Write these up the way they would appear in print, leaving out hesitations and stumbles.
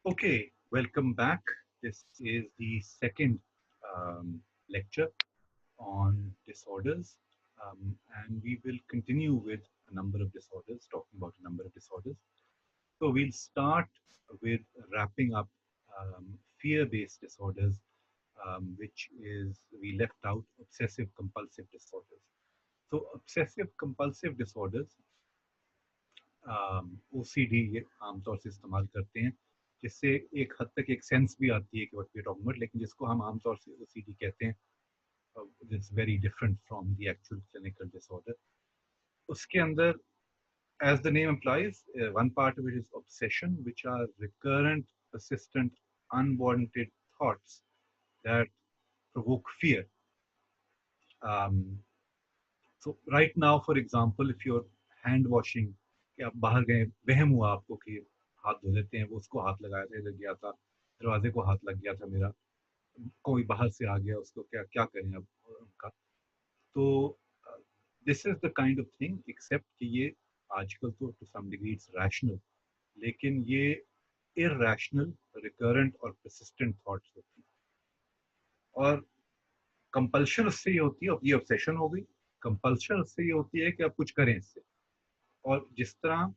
Okay, welcome back. This is the second lecture on disorders, and we will continue with a number of disorders, talking about a number of disorders. So we'll start with wrapping up fear-based disorders, which is we left out obsessive compulsive disorders. So obsessive compulsive disorders OCD ये आमतौर से इस्तेमाल करते हैं जिससे एक हद तक एक सेंस भी आती है कि व्हाट वी टॉकिंग अबाउट लेकिन जिसको हम आमतौर से OCD कहते हैं it's very different from the actual clinical disorder उसके अंदर as the name implies one part of it is obsession which are recurrent persistent unwanted thoughts that provoke fear um, so right now for example if you're hand washing कि आप बाहर गए वहम हुआ आपको कि हाथ धो लेते हैं वो उसको हाथ लगाया था इधर गया था दरवाजे को हाथ लग गया था मेरा कोई बाहर से आ गया उसको क्या क्या करें अब उनका तो this is the kind of thing except कि ये आजकल तो to some degree it's rational लेकिन ये इरैशनल रिकरेंट और परसिस्टेंट थॉट्स होती हैं और कंपल्शन उससे ये होती है ये ऑब्सेशन हो गई कंपल्शन उससे ये होती है कि आप कुछ करें इससे और जिस तरह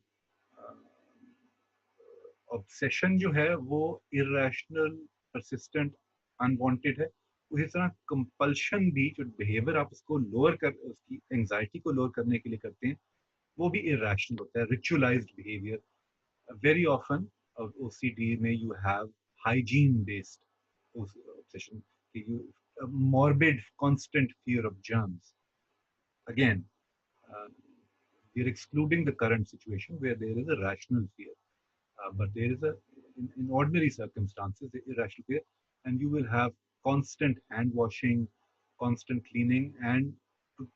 ऑब्सेशन जो है वो इरेशनल परसिस्टेंट अनवांटेड है उसी तरह कंपल्शन भी जो बिहेवियर आप उसको लोअर कर उसकी एंजाइटी को लोअर करने के लिए करते हैं वो भी इरेशनल होता है रिचुअलाइज्ड बिहेवियर वेरी ऑफन ओसीडी में you have hygiene based obsession you morbid constant fear of germs again uh, we're excluding the current situation where there is a rational fear but there is in ordinary circumstances, the irrational fear, and you will have constant hand washing, constant cleaning, and to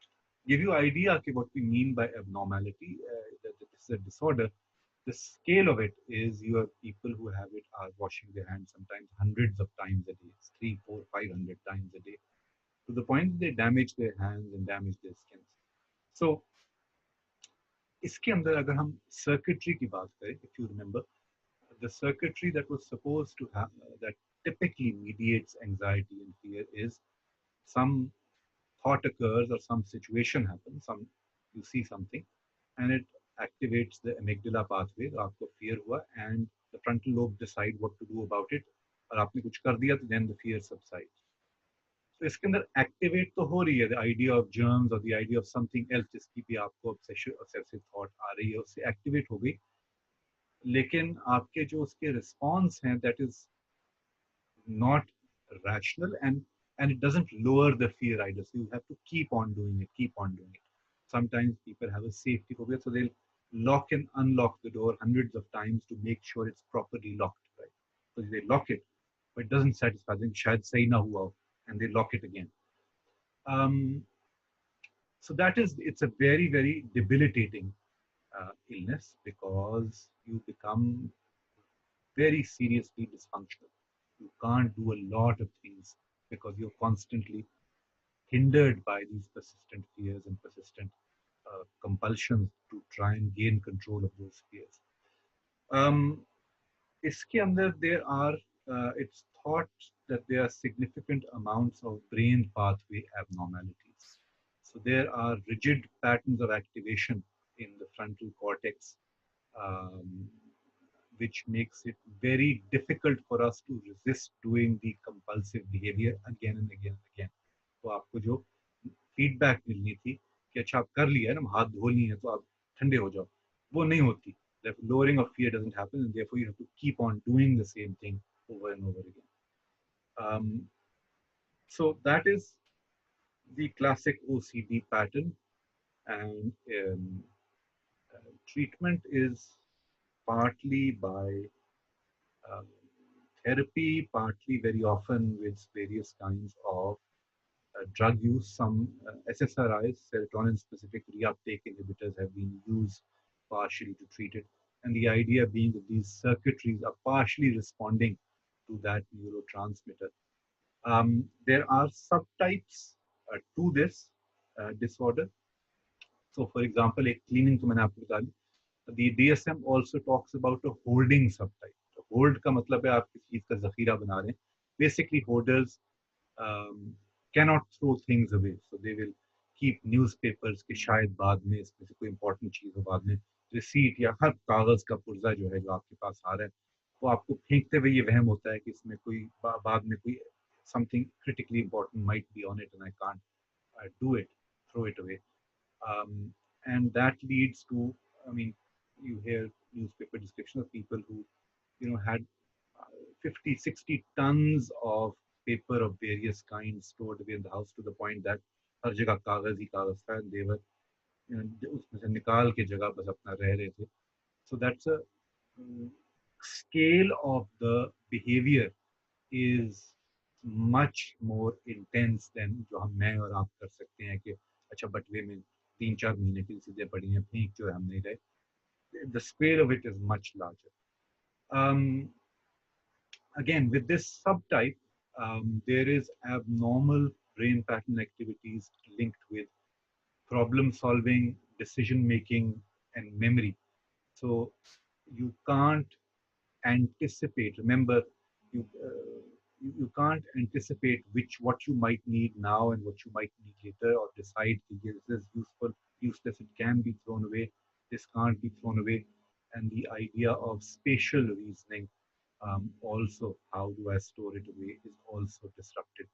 give you idea of what we mean by abnormality, that this is a disorder. The scale of it is you have people who have it are washing their hands sometimes hundreds of times a day, it's 3, 4, 500 times a day, to the point that they damage their hands and damage their skins. So इसके अंदर अगर हम circuitry की बात करें, if you remember, the circuitry that was supposed to have that typically mediates anxiety and fear is some thought occurs or some situation happens, some you see something and it activates the amygdala pathway आपको fear हुआ and the frontal lobe decide what to do about it और आपने कुछ कर दिया तो then the fear subsides. तो इसके अंदर एक्टिवेट तो हो रही है द आइडिया ऑफ जर्म्स और the idea of something else जिसकी भी आपको ऑब्सेसिव थॉट आ रही है उससे एक्टिवेट हो गई लेकिन आपके जो उसके रिस्पॉन्स हैं that is not rational and it doesn't lower the fear either so you have to keep on doing it sometimes people have a safety phobia so they'll lock and unlock the door hundreds of times to make sure it's properly locked right so they lock it but it doesn't satisfy them shayad sahi na hua and they lock it again um, so that is it's a very very debilitating illness because you become very seriously dysfunctional. You can't do a lot of things because you're constantly hindered by these persistent fears and persistent compulsions to try and gain control of those fears. इसके अंदर there are it's thought that there are significant amounts of brain pathway abnormalities. So there are rigid patterns of activation in the frontal cortex um, which makes it very difficult for us to resist doing the compulsive behavior again and again and again. तो आपको जो feedback मिलनी थी कि अच्छा आप कर लिया है ना हाथ धो लिए हैं तो आप ठंडे हो जाओ वो नहीं होती the lowering of fear doesn't happen and therefore you have to keep on doing the same thing over and over again so that is the classic OCD pattern and treatment is partly by um, therapy, partly very often with various kinds of drug use. Some SSRIs, serotonin-specific reuptake inhibitors, have been used partially to treat it. And the idea being that these circuitries are partially responding to that neurotransmitter. There are subtypes to this disorder. So, for example, a cleaning to the DSM also talks about a holding subtype. Hold का मतलब है आप किसी चीज का जखीरा बना रहे हैं. Basically holders cannot throw things away. So they will keep newspapers कि शायद बाद में इसमें से कोई important चीज़ हो, बाद में रिसीट या हर कागज का पुर्जा जो है जो आपके पास आ रहा है वो आपको फेंकते हुए ये वहम होता है कि इसमें कोई बाद में कोई something critically important might be on it and I can't do it, throw it away. And that leads to, I mean, you hear newspaper description of people who, had 50, 60 tons of paper of various kinds stored away in the house to the point that हर जगह कागज ही कागज था and they were, उसमें से निकाल के जगह बस अपना रह रहे थे. So that's a scale of the behavior is much more intense than जो हम मैं और आप कर सकते हैं कि अच्छा बटवे में 3-4 महीने की चीजें पड़ी हैं फेंक जो है हम नहीं रहे. The scale of it is much larger. Um, Again, with this subtype, there is abnormal brain pattern activities linked with problem solving, decision making, and memory. So you can't anticipate. Remember, you can't anticipate what you might need now and what you might need later, or decide this is useful, useless. It can be thrown away. This can't be thrown away. And the idea of spatial reasoning, also how do I store it away, is also disrupted.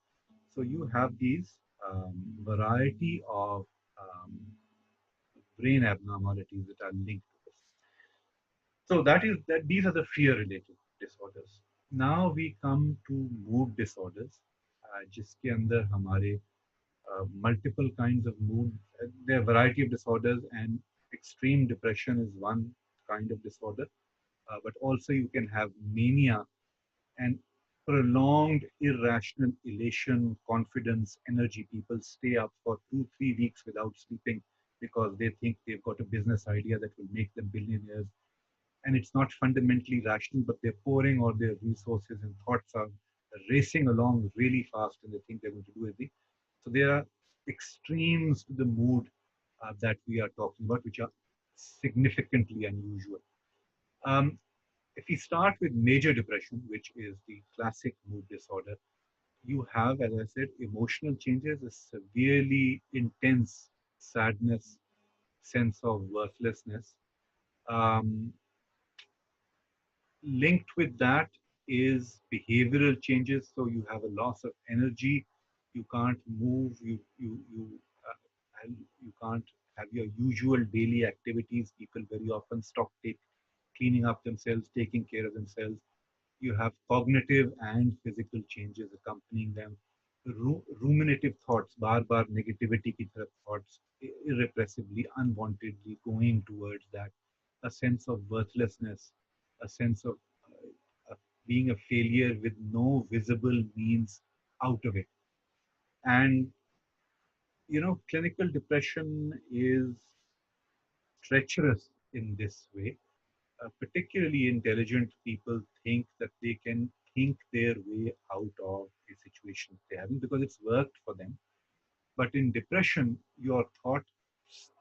So you have these variety of um, brain abnormalities that are linked to this. So that these are the fear related disorders. Now we come to mood disorders, जिसके अंदर हमारे multiple kinds of mood. There are a variety of disorders, and extreme depression is one kind of disorder. But also you can have mania and prolonged irrational elation, confidence, energy. People stay up for 2-3 weeks without sleeping because they think they've got a business idea that will make them billionaires, and it's not fundamentally rational, but they're pouring all their resources and thoughts are racing along really fast and they think they're going to do everything. So there are extremes to the mood that we are talking about, which are significantly unusual. Um, if we start with major depression, which is the classic mood disorder, you have, as I said, emotional changes, a severely intense sadness, sense of worthlessness. Um, Linked with that is behavioral changes. So you have a loss of energy. You can't move. You can't have your usual daily activities. People very often stop cleaning up themselves, taking care of themselves. You have cognitive and physical changes accompanying them. Ruminative thoughts, bar negativity की तरफ thoughts, irrepressibly, unwantedly going towards that. A sense of worthlessness, a sense of being a failure with no visible means out of it. And clinical depression is treacherous in this way. Particularly intelligent people think that they can think their way out of the situation they're having because it's worked for them. But in depression, your thoughts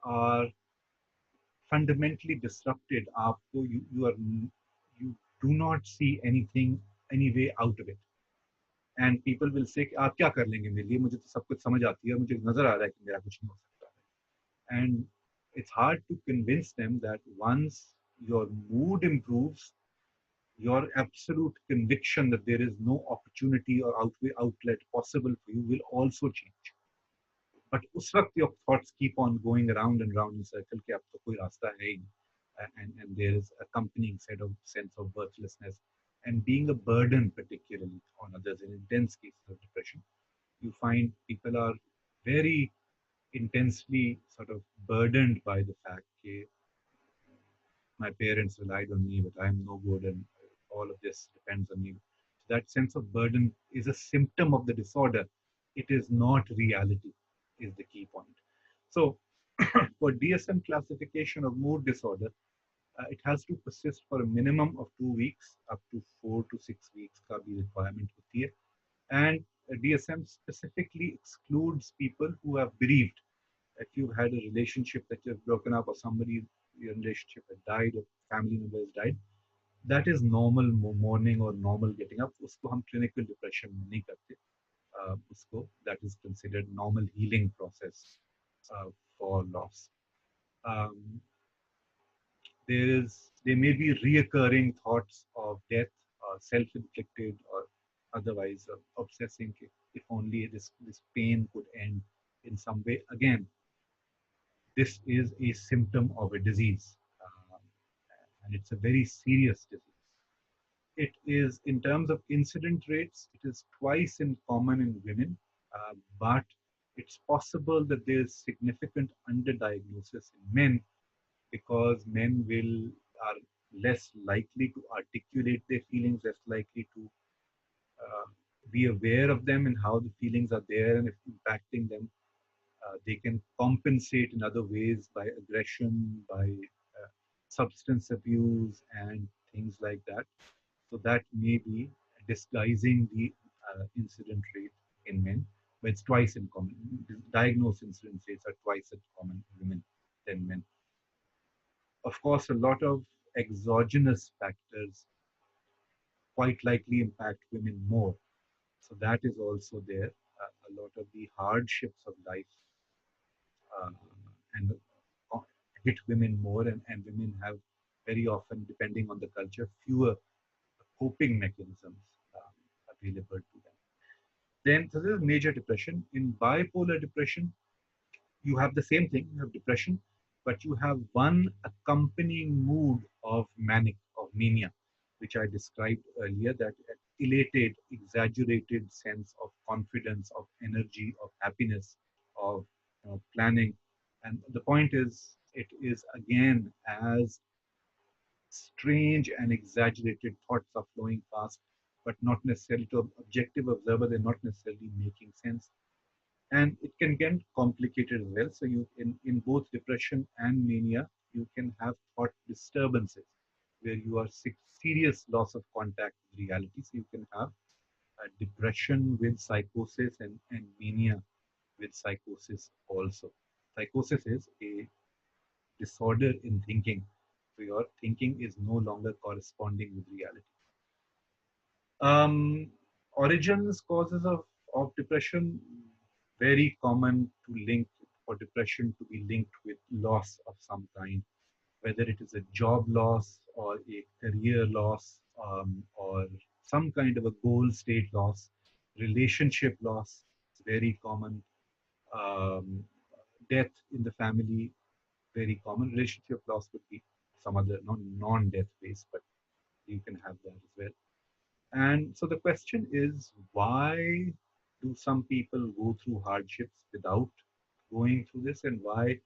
are fundamentally disrupted. You do not see any way out of it. And people will say कि आप क्या कर लेंगे मेरे लिए, मुझे तो सब कुछ समझ आती है, मुझे नजर आ रहा है कि मेरा कुछ नहीं हो सकता है. And it's hard to convince them that once your mood improves, your absolute conviction that there is no opportunity or outlet possible for you will also change. But उस वक्त your thoughts keep on going around and round in circle कि अब तो कोई रास्ता है ही नहीं. And there is accompanying sense of worthlessness and being a burden, particularly on others in intense cases of depression. You find people are very intensely sort of burdened by the fact that my parents relied on me, but I'm no good, and all of this depends on me. That sense of burden is a symptom of the disorder. It is not reality, is the key point. So, for DSM classification of mood disorder, it has to persist for a minimum of 2 weeks, up to 4 to 6 weeks का भी requirement होती है. And DSM specifically excludes people who have bereaved. If you've had a relationship that you've broken up, or your relationship has died, or family member has died, that is normal morning or normal getting up. उसको हम clinical depression नहीं करते. उसको that is considered normal healing process for loss. Um, there may be reoccurring thoughts of death, self-inflicted or otherwise, obsessing. If only this pain could end in some way. Again, this is a symptom of a disease, and it's a very serious disease. It is, in terms of incident rates, it is twice in common in women, but it's possible that there's significant underdiagnosis in men because men will are less likely to articulate their feelings, less likely to uh, be aware of them and how the feelings are there and if impacting them. They can compensate in other ways by aggression, by substance abuse, and things like that. So that may be disguising the incident rate in men, but it's twice in common. Diagnosed incident rates are twice as common in women than men. Of course, a lot of exogenous factors quite likely impact women more. So that is also there. A lot of the hardships of life uh, and hit women more, and women have very often, depending on the culture, fewer coping mechanisms available to them. Then, so there's major depression. In bipolar depression, you have the same thing. You have depression, but you have one accompanying mood of manic, of mania, which I described earlier. That elated, exaggerated sense of confidence, of energy, of happiness, of planning. And the point is, it is again as strange and exaggerated thoughts are flowing past, but not necessarily to an objective observer. They're not necessarily making sense, and it can get complicated as well. So in both depression and mania, you can have thought disturbances where you are serious loss of contact with reality. So you can have depression with psychosis and mania with psychosis also. Psychosis is a disorder in thinking. So your thinking is no longer corresponding with reality. Um, Origins, causes of depression, very common to link for depression to be linked with loss of some kind, whether it is a job loss or a career loss or some kind of a goal state loss, relationship loss, very common, um, death in the family, very common. Relationship loss would be some other non-death based, but you can have that as well. And so the question is, why do some people go through hardships without going through this, and why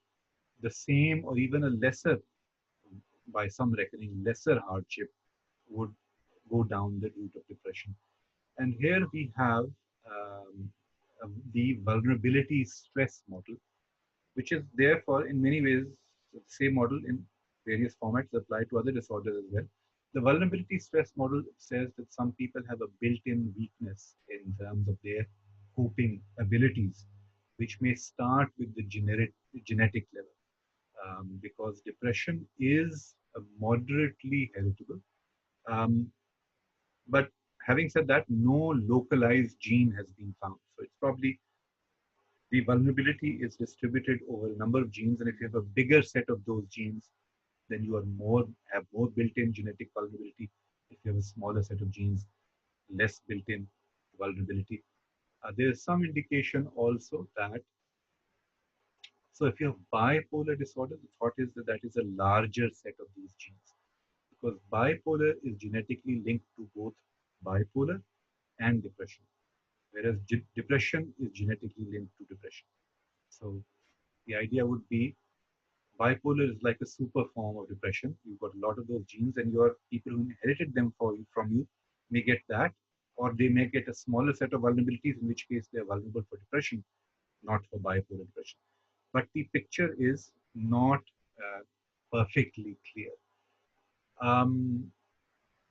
the same or even a lesser, by some reckoning, lesser hardship would go down the route of depression? And here we have the vulnerability stress model, which is therefore in many ways the same model in various formats applied to other disorders as well. The vulnerability stress model says that some people have a built-in weakness in terms of their coping abilities, which may start with the genetic level, because depression is moderately heritable. Um, but having said that, no localized gene has been found. So it's probably the vulnerability is distributed over a number of genes, and if you have a bigger set of those genes, then you are more built-in genetic vulnerability. If you have a smaller set of genes, less built-in vulnerability. There is some indication also that, so if you have bipolar disorder, the thought is that that is a larger set of these genes, because bipolar is genetically linked to both bipolar and depression, whereas depression is genetically linked to depression. So the idea would be bipolar is like a super form of depression. You've got a lot of those genes, and your people who inherited them from you may get that, or they may get a smaller set of vulnerabilities, in which case they're vulnerable for depression, not for bipolar depression. But the picture is not uh, perfectly clear. Um,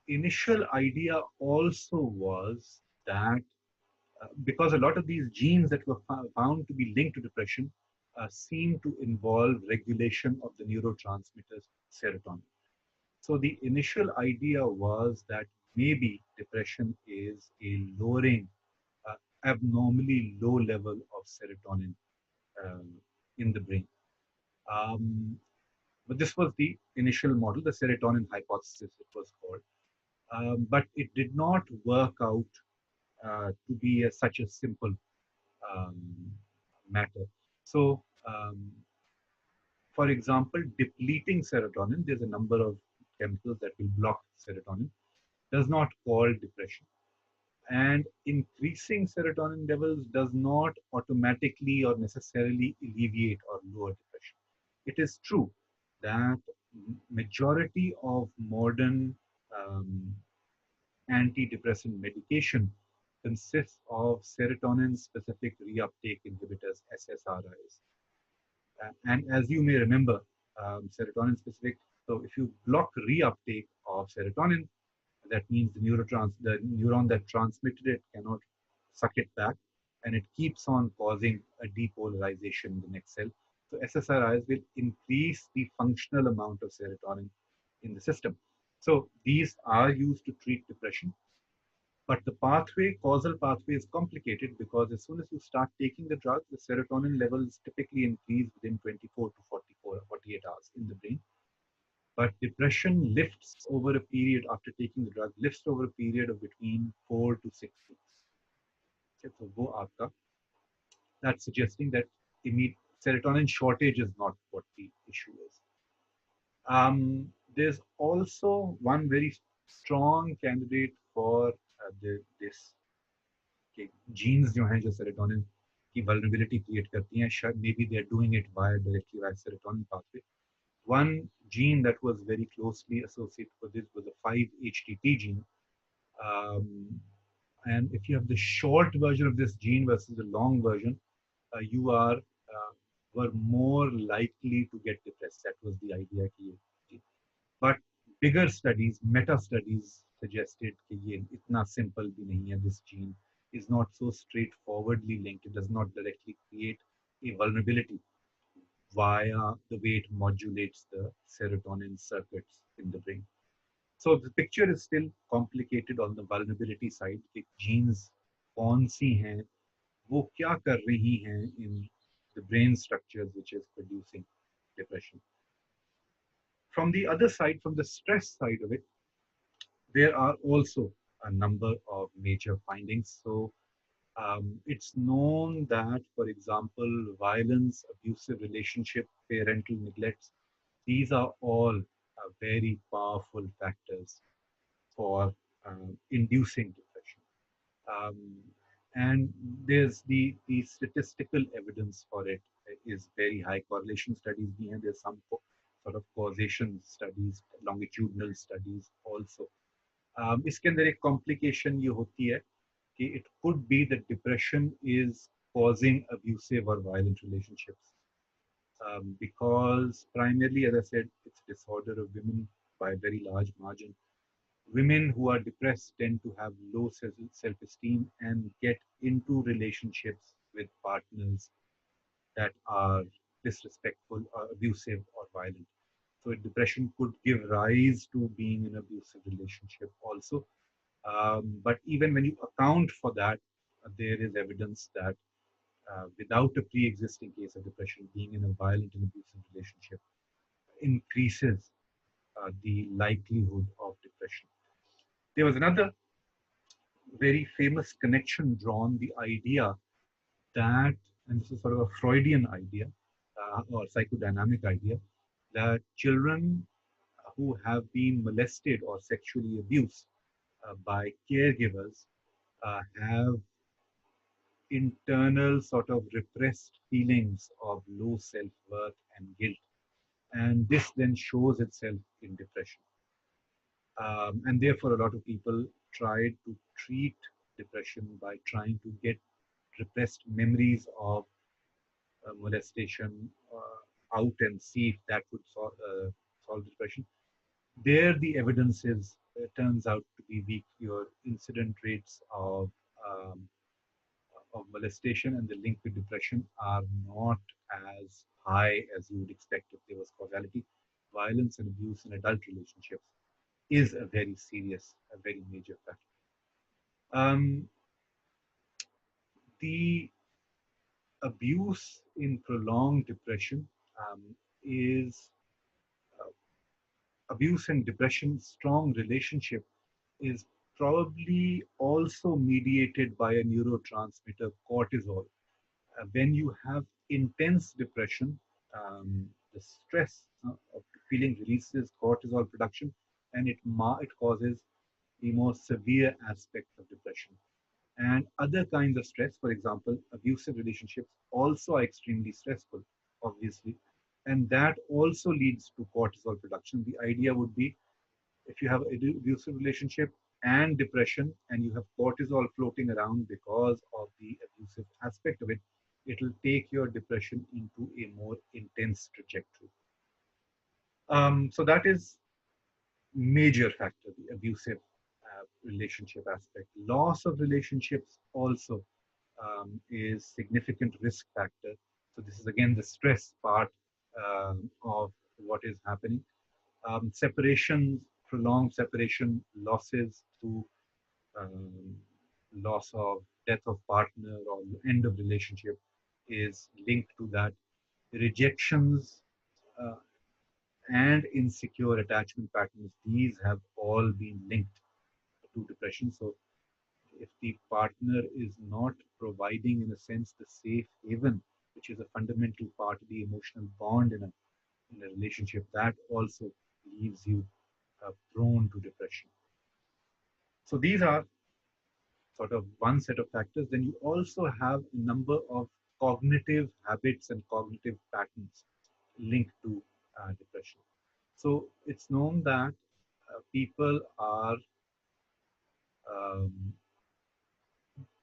Initial idea also was that because a lot of these genes that were found to be linked to depression seem to involve regulation of the neurotransmitters serotonin. So the initial idea was that maybe depression is a lowering, uh, abnormally low level of serotonin um, in the brain. Um, but this was the initial model, the serotonin hypothesis, it was called. But it did not work out to be such a simple um, matter. So, for example, depleting serotonin, there's a number of chemicals that will block serotonin, does not call depression. And increasing serotonin levels does not automatically or necessarily alleviate or lower depression. It is true that majority of modern um, antidepressant medication consists of serotonin specific reuptake inhibitors, SSRIs. And as you may remember, serotonin specific. So if you block reuptake of serotonin, that means the neuron that transmitted it cannot suck it back, and it keeps on causing a depolarization in the next cell. So SSRIs will increase the functional amount of serotonin in the system. So these are used to treat depression. But the causal pathway is complicated because as soon as you start taking the drug, the serotonin levels typically increase within 24 to 44, 48 hours in the brain. But depression lifts over a period after taking the drug, lifts over a period of between 4 to 6 weeks. Okay, so that's suggesting that serotonin shortage is not what the issue is. There's also one very strong candidate for this कि genes जो हैं जो serotonin की vulnerability create करती हैं शायद maybe they're doing it via directly via serotonin pathway. One gene that was very closely associated with this was a 5-HTP gene. Um, and if you have the short version of this gene versus the long version, you were more likely to get depressed. That was the idea. But bigger studies, meta studies suggested कि ये इतना simple भी नहीं है. This gene is not so straightforwardly linked. It does not directly create a vulnerability via the way it modulates the serotonin circuits in the brain. So the picture is still complicated on the vulnerability side कि genes कौन सी हैं, वो क्या कर रही हैं in the brain structures which is producing depression. From the other side, from the stress side of it, there are also a number of major findings. So it's known that, for example, violence, abusive relationship, parental neglect, these are all very powerful factors for inducing depression. Um, and the statistical evidence for it is very high. Correlation studies, there's some sort of causation studies, longitudinal studies also. इसके अंदर एक complication ये होती है कि it could be that depression is causing abusive or violent relationships. Because primarily, as I said, it's a disorder of women by a very large margin. Women who are depressed tend to have low self-esteem and get into relationships with partners that are disrespectful or abusive or violent. So depression could give rise to being in an abusive relationship also. But even when you account for that, there is evidence that without a pre-existing case of depression, being in a violent and abusive relationship increases the likelihood of depression. There was another very famous connection drawn, the idea that, and this is sort of a Freudian idea or psychodynamic idea, that children who have been molested or sexually abused by caregivers have internal sort of repressed feelings of low self-worth and guilt. And this then shows itself in depression. And therefore, a lot of people tried to treat depression by trying to get repressed memories of molestation out and see if that would solve depression. There, the evidence is turns out to be weak. Your incident rates of molestation and the link with depression are not as high as you would expect if there was causality. violence and abuse in adult relationships is a very serious, a very major factor. Um, the abuse in prolonged depression is abuse and depression, strong relationship is probably also mediated by a neurotransmitter cortisol. When you have intense depression, the stress of feeling releases cortisol production, and it causes the more severe aspects of depression. And other kinds of stress, for example, abusive relationships also are extremely stressful, obviously, and that also leads to cortisol production. The idea would be if you have an abusive relationship and depression and you have cortisol floating around because of the abusive aspect of it, it'll take your depression into a more intense trajectory. So that is major factor, the abusive relationship aspect. Loss of relationships also is significant risk factor. So this is again the stress part of what is happening. Separations, prolonged separation, losses through um, loss of death of partner or end of relationship is linked to that. Rejections uh, and insecure attachment patterns, these have all been linked to depression. So if the partner is not providing, in a sense, the safe haven, which is a fundamental part of the emotional bond in a relationship, that also leaves you prone to depression. So these are sort of one set of factors. Then you also have a number of cognitive habits and cognitive patterns linked to depression. So it's known that people are um,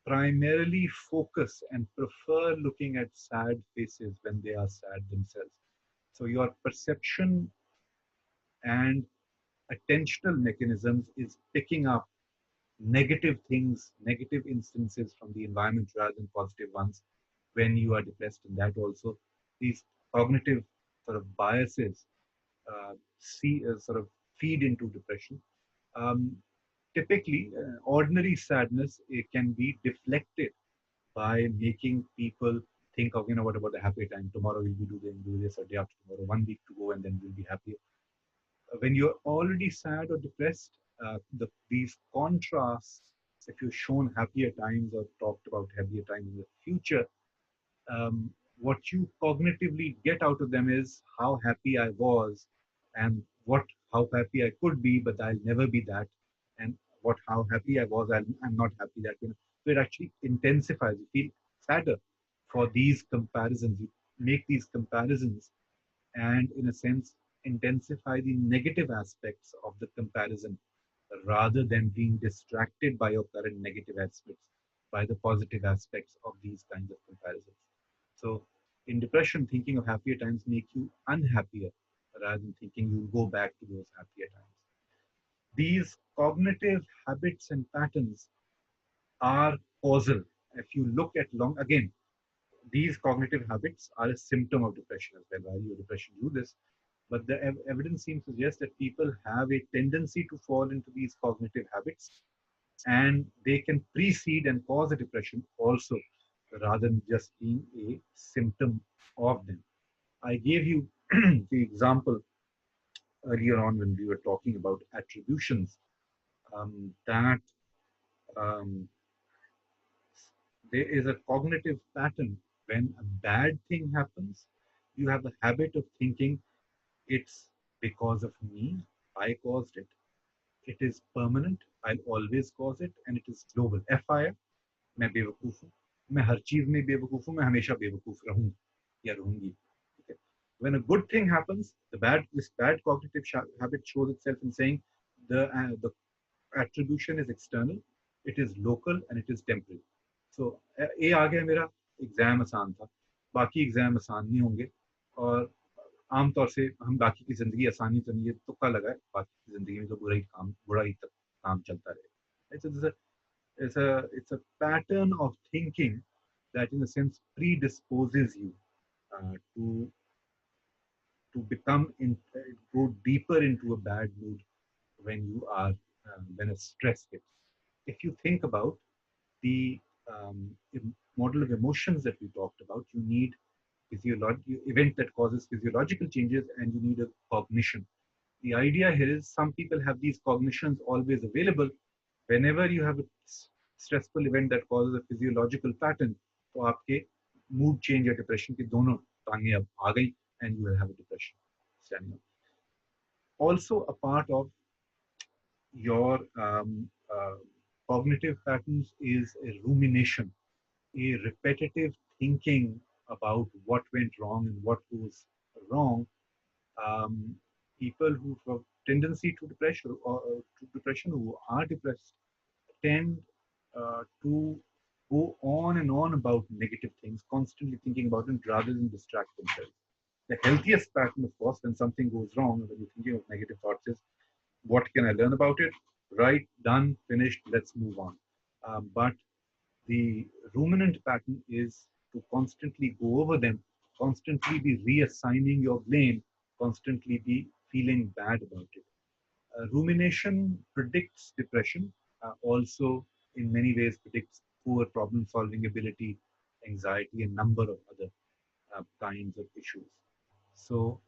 primarily focus and prefer looking at sad faces when they are sad themselves. So your perception and attentional mechanisms is picking up negative things, negative instances from the environment rather than positive ones when you are depressed. And that also, these cognitive sort of biases sort of feed into depression. Um, Typically, ordinary sadness, it can be deflected by making people think of, what about the happy time? Tomorrow we'll be do this, or day after tomorrow, 1 week to go, and then we'll be happy. When you're already sad or depressed, these contrasts, if you're shown happier times or talked about happier times in the future, what you cognitively get out of them is how happy I was and how happy I could be, but I'll never be that. And how happy I was, I'm not happy that. So it actually intensifies. You feel sadder for these comparisons. You make these comparisons and, in a sense, intensify the negative aspects of the comparison rather than being distracted by your current negative aspects by the positive aspects of these kinds of comparisons. So in depression, thinking of happier times make you unhappier rather than thinking you'll go back to those happier times. These cognitive habits and patterns are causal. If you look at again, these cognitive habits are a symptom of depression as well. Why your depression do this? But the evidence seems to suggest that people have a tendency to fall into these cognitive habits, and they can precede and cause a depression also, rather than just being a symptom of them. I gave you the example earlier on when we were talking about attributions, that um, there is a cognitive pattern. When a bad thing happens, you have a habit of thinking it's because of me, I caused it. It is permanent, I'll always cause it, and it is global. FIR, मैं बेवकूफ हूँ, मैं हर चीज में बेवकूफ हूँ, मैं हमेशा बेवकूफ रहूंगा या रहूंगी. Okay. When a good thing happens, this bad cognitive habit shows itself in saying the attribution is external, it is local, and it is temporary. So A आ गया मेरा एग्जाम आसान था, बाकी एग्जाम आसान नहीं होंगे, और आमतौर से हम बाकी की जिंदगी आसानी तो नहीं है, तुक्का लगा है, बाकी की जिंदगी में तो बुरा ही तक काम चलता रहेगा. Right? So it's a pattern of thinking that, in a sense, predisposes you to to go deeper into a bad mood when you are when a stress hits. If you think about the model of emotions that we talked about, you need event that causes physiological changes, and you need a cognition. The idea here is some people have these cognitions always available. Whenever you have a stressful event that causes a physiological pattern, तो आपके mood change या depression की दोनों टांगे अब आ गई, and you will have a depression standing up. Also, a part of your cognitive patterns is a rumination, a repetitive thinking about what went wrong and what goes wrong. um, People who have tendency to depression or to depression who are depressed tend to go on and on about negative things, constantly thinking about it rather than distract themselves. The healthiest pattern, of course, when something goes wrong, when you're thinking of negative thoughts, is what can I learn about it? Right, done, finished, let's move on. But the ruminant pattern is to constantly go over them, constantly be reassigning your blame, constantly be feeling bad about it. Rumination predicts depression, also in many ways predicts poor problem solving ability, anxiety, and number of other kinds of issues. So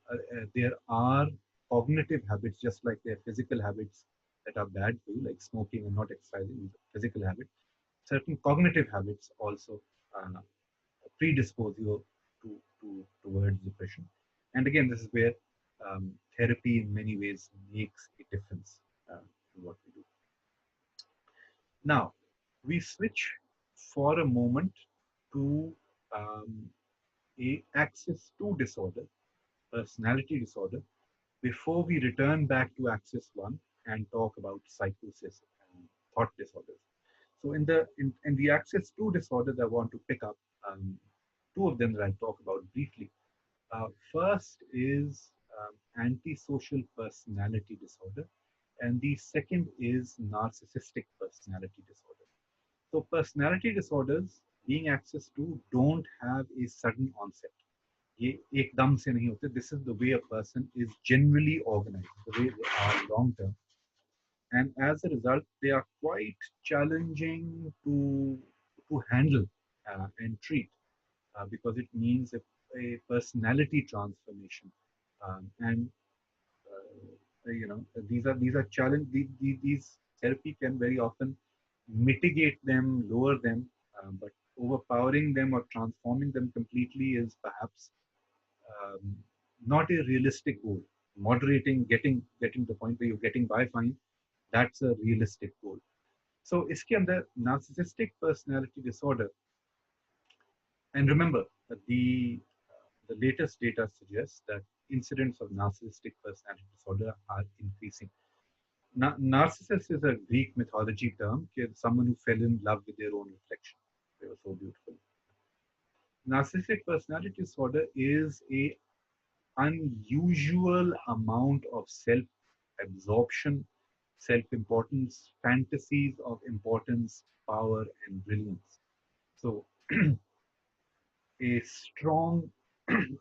there are cognitive habits, just like there are physical habits that are bad for you, like smoking and not exercising, physical habits. Certain cognitive habits also uh, predispose you towards depression. And again, this is where therapy in many ways makes a difference in what we do. Now, we switch for a moment to um, a axis 2 disorder, personality disorder, before we return back to axis 1 and talk about psychosis and thought disorders. So in the axis 2 disorders, I want to pick up two of them that I'll talk about briefly. First is antisocial personality disorder, and the second is narcissistic personality disorder. So personality disorders, being axis 2, don't have a sudden onset. ये एकदम से नहीं होते. This is the way a person is generally organized, the way they are long term, and as a result, they are quite challenging to handle and treat because it means a personality transformation, and these are challenge. These therapy can very often mitigate them, lower them, but overpowering them or transforming them completely is perhaps um, not a realistic goal. Moderating, getting to the point where you're getting by fine, that's a realistic goal. So इसके अंदर narcissistic personality disorder, and remember that the latest data suggests that incidents of narcissistic personality disorder are increasing. Narcissist is a Greek mythology term, someone who fell in love with their own reflection. They were so beautiful. Narcissistic personality disorder is a unusual amount of self absorption, self importance, fantasies of importance, power, and brilliance. So, a strong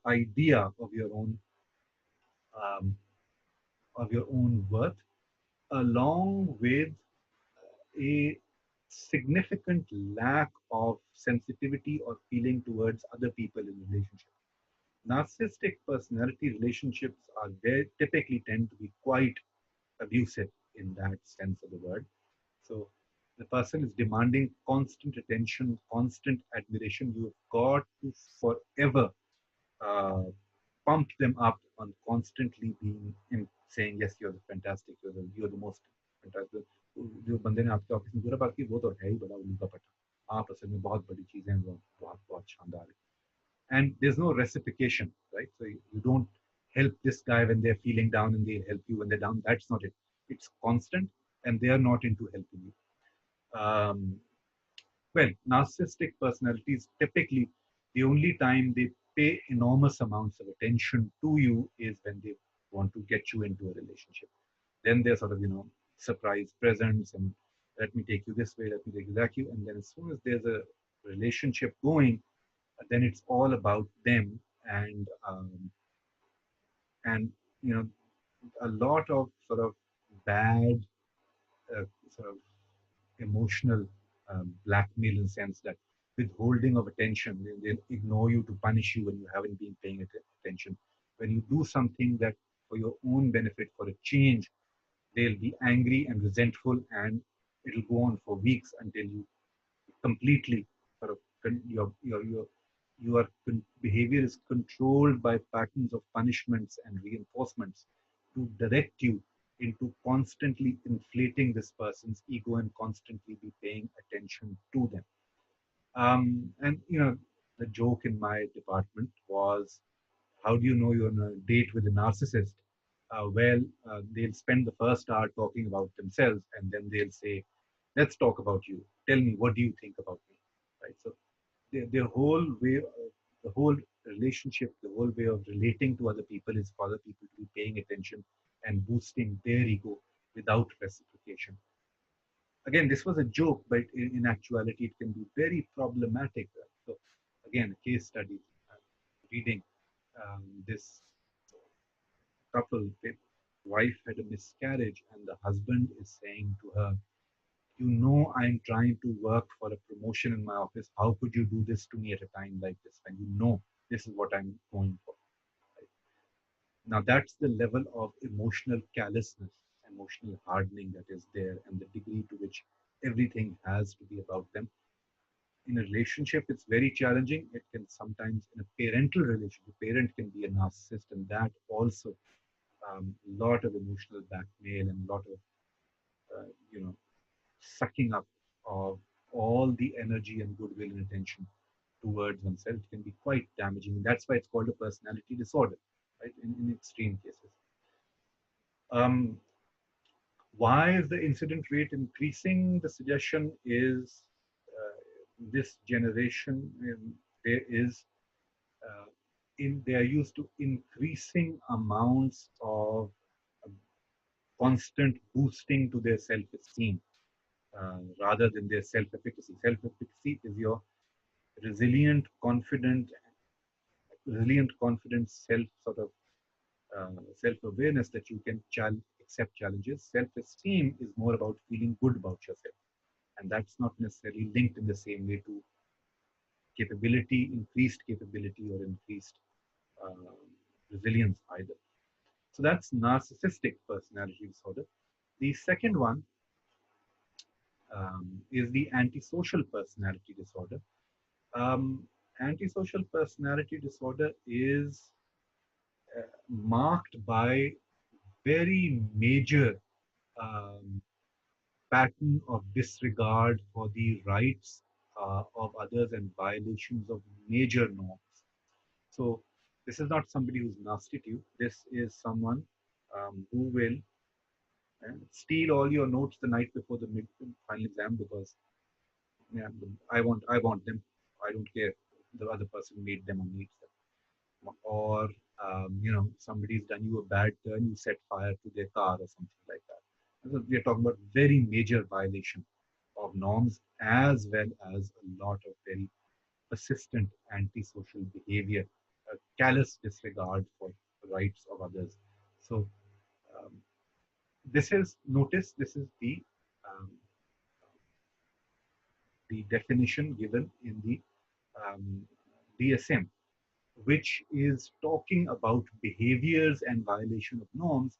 idea um, of your own worth, along with a significant lack of sensitivity or feeling towards other people in relationships. Narcissistic personality relationships are very typically tend to be quite abusive in that sense of the word. So the person is demanding constant attention, constant admiration. You've got to forever uh, pump them up on constantly being in saying, yes, you're fantastic, you're the most fantastic. जो बंदे ने आपके office में बुरा बात की वो तो है ही बड़ा उल्लू का पट्टा. आप असल में बहुत बड़ी चीजें हैं, वो बहुत बहुत शानदार है. And there's no reciprocation, right? So you don't help this guy when they're feeling down and they'll help you when they're down. That's not it. It's constant, and they are not into helping you. Well, narcissistic personalities typically the only time they pay enormous amounts of attention to you is when they want to get you into a relationship. Then they're sort of, surprise presents and let me take you this way, let me take you that way. And then as soon as there's a relationship going, then it's all about them and And you know, a lot of sort of bad sort of emotional blackmail in the sense that withholding of attention. They'll ignore you to punish you when you haven't been paying attention. When you do something that for your own benefit, for a change, they'll be angry and resentful, and it'll go on for weeks until you completely sort of behavior is controlled by patterns of punishments and reinforcements to direct you into constantly inflating this person's ego and constantly be paying attention to them. And the joke in my department was, how do you know you're on a date with a narcissist? They'll spend the first hour talking about themselves, and then they'll say, "Let's talk about you. Tell me, what do you think about me?" Right. So their whole way, the whole relationship, the whole way of relating to other people is for other people to be paying attention and boosting their ego without reciprocation. Again, this was a joke, but in actuality, it can be very problematic. So, again, a case study, reading this couple, the wife had a miscarriage, and the husband is saying to her, "You know, I'm trying to work for a promotion in my office. How could you do this to me at a time like this when you know this is what I'm going for?" Right? Now, that's the level of emotional callousness, emotional hardening that is there, and the degree to which everything has to be about them. In a relationship, it's very challenging. It can sometimes, in a parental relationship, parent can be a narcissist, and that also lot of emotional blackmail and a lot of uh, you know sucking up of all the energy and goodwill and attention towards oneself can be quite damaging. That's why it's called a personality disorder, right? In extreme cases. Um, why is the incident rate increasing? The suggestion is this generation, there is they are used to increasing amounts of uh, constant boosting to their self-esteem rather than their self-efficacy. Self-efficacy is your resilient, confident, self sort of self-awareness that you can accept challenges. Self-esteem is more about feeling good about yourself, and that's not necessarily linked in the same way to capability, increased capability, or increased uh, resilience either. So that's narcissistic personality disorder. The second one is the antisocial personality disorder. Um, Antisocial personality disorder is marked by very major um, pattern of disregard for the rights of others and violations of major norms. So this is not somebody who's nasty to you. This is someone who will steal all your notes the night before the final exam because yeah, I want them. I don't care if the other person made them or needs them. Or somebody's done you a bad turn, you set fire to their car or something like that. So we are talking about very major violation of norms as well as a lot of very persistent antisocial behavior, a callous disregard for the rights of others. So um, this is notice. This is um, the definition given in the um, DSM, which is talking about behaviors and violation of norms.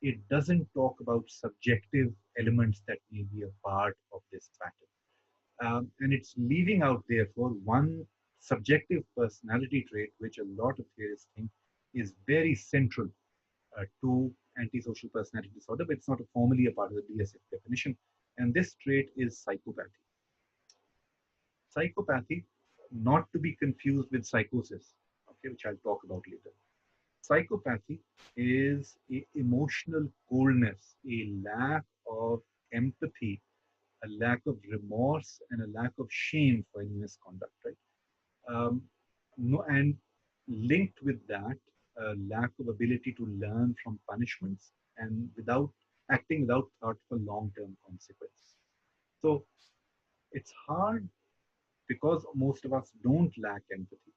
It doesn't talk about subjective elements that may be a part of this pattern. And it's leaving out, therefore, one subjective personality trait, which a lot of theorists think is very central to antisocial personality disorder, but it's not formally a part of the DSM definition. And this trait is psychopathy. Psychopathy, not to be confused with psychosis, okay, which I'll talk about later. Psychopathy is a emotional coldness, a lack of empathy, a lack of remorse, and a lack of shame for any misconduct, right? No, and linked with that, a lack of ability to learn from punishments and without acting without thought for long-term consequences. So it's hard because most of us don't lack empathy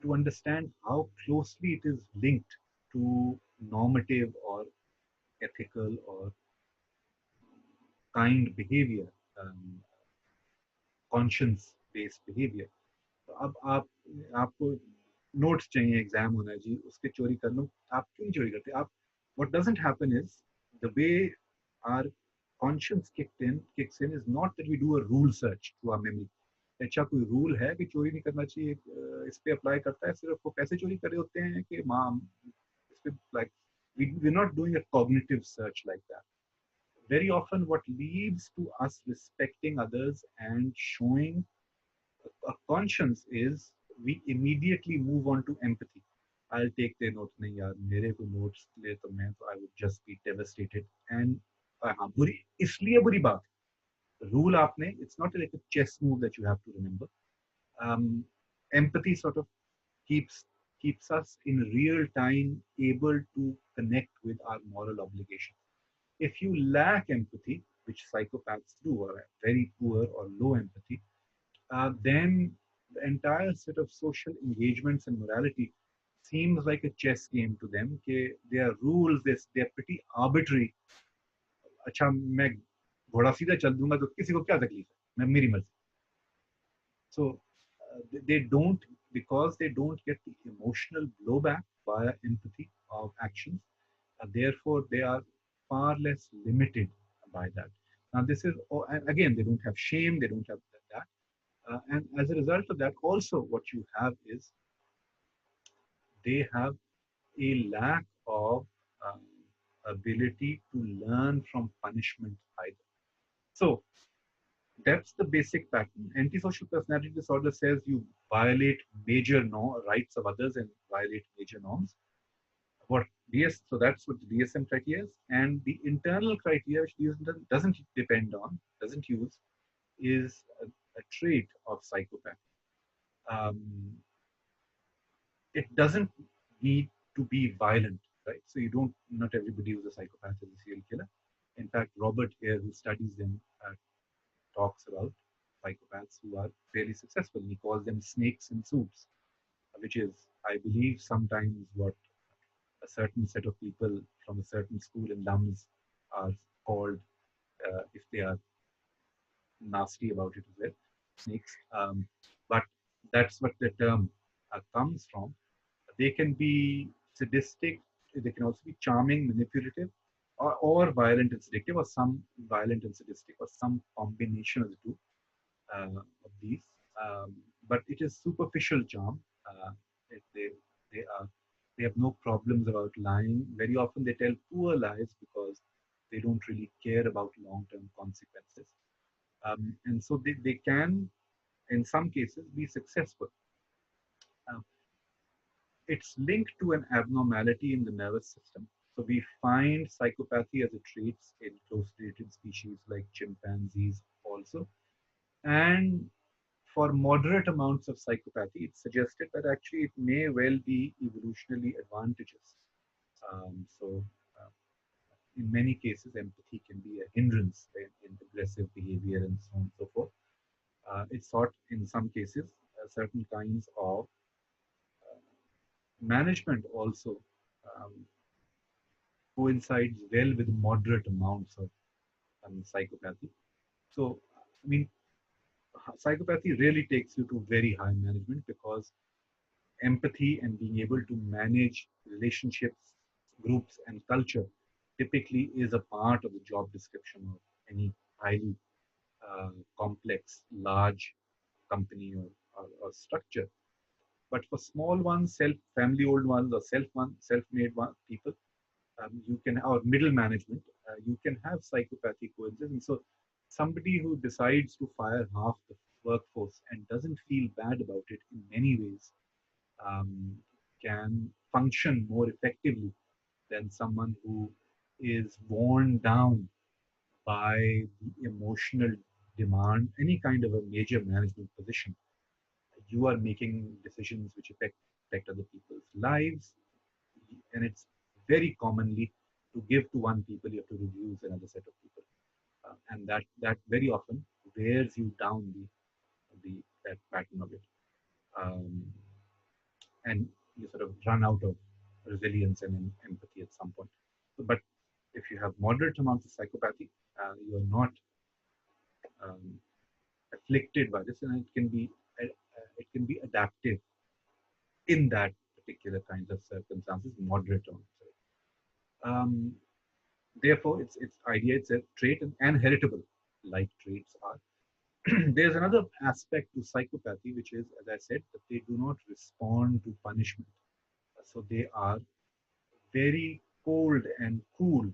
to understand how closely it is linked to normative or ethical or kind behavior, conscience based behavior. तो अब आपको notes चाहिए exam होना है जी, उसके चोरी कर लो, आप क्यों नहीं चोरी करते आप? What doesn't happen is the way our conscience kicks in is not that we do a rule search to our memory. अच्छा कोई रूल है कि चोरी नहीं करना चाहिए, इस पे अप्लाई करता है, सिर्फ वो पैसे चोरी कर रहे होते हैं कि माँ इस पे like we're not doing a cognitive search like that. Very often what leads to us respecting others and showing a conscience is we immediately move on to empathy. I'll take their notes. नहीं यार मेरे को notes ले तो मैं तो I would just be devastated. And हाँ बुरी इसलिए बुरी बात, rule आपने, it's not like a chess move that you have to remember. Empathy sort of keeps us in real time able to connect with our moral obligation. If you lack empathy, which psychopaths do, or very poor or low empathy, then the entire set of social engagements and morality seems like a chess game to them. कि their rules, they're pretty arbitrary. अच्छा मैं घोड़ा सीधा चल दूंगा तो किसी को क्या तकलीफ है, मैं मेरी मर्जी. So they don't, because they don't get the emotional blowback via empathy of actions, therefore they are far less limited by that. Now this is, and again, they don't have shame, they don't have that. And as a result of that, also what you have is they have a lack of um, ability to learn from punishment either. So that's the basic pattern. Antisocial personality disorder says you violate major rights of others and violate major norms. What so that's what the DSM criteria is, and the internal criteria which DSM doesn't depend on, doesn't use, is a trait of psychopath. Um, it doesn't need to be violent, right? So you don't, not everybody who's a psychopath is a serial killer. In fact, Robert here, who studies them, talks about psychopaths who are fairly successful. He calls them snakes in suits, which is, I believe, sometimes what a certain set of people from a certain school in Lums are called if they are nasty about it as well, snakes. But that's what the term comes from. They can be sadistic, they can also be charming, manipulative, or violent and seductive, or some violent and sadistic, or some combination of the two of these. But it is superficial charm. They, they, are, they have no problems about lying. Very often they tell poor lies because they don't really care about long-term consequences. And so they can, in some cases, be successful. Um, it's linked to an abnormality in the nervous system. So we find psychopathy as a trait in closely related species like chimpanzees also. And for moderate amounts of psychopathy, it's suggested that actually it may well be evolutionarily advantageous. So in many cases, empathy can be a hindrance in aggressive behavior and so on and so forth. It's thought in some cases, certain kinds of management also um, coincides well with moderate amounts of psychopathy. So, I mean, psychopathy really takes you to very high management because empathy and being able to manage relationships, groups, and culture typically is a part of the job description of any highly complex, large company or structure. But for small ones, family-owned ones, or self-made people, you can, or middle management, you can have psychopathic coincidences. And so somebody who decides to fire half the workforce and doesn't feel bad about it in many ways um, can function more effectively than someone who is worn down by the emotional demand, any kind of a major management position. You are making decisions which affect other people's lives, and it's very commonly to give to one people, you have to reduce another set of people, and that very often wears you down the that pattern of it, and you sort of run out of resilience and empathy at some point. So, but if you have moderate amounts of psychopathy, you are not um, afflicted by this, and it can be adaptive in that particular kinds of circumstances, moderate amounts. Um, Therefore, it's idea it's a trait and heritable, like traits are. There's another aspect to psychopathy, which is, as I said, that they do not respond to punishment. So they are very cold and cool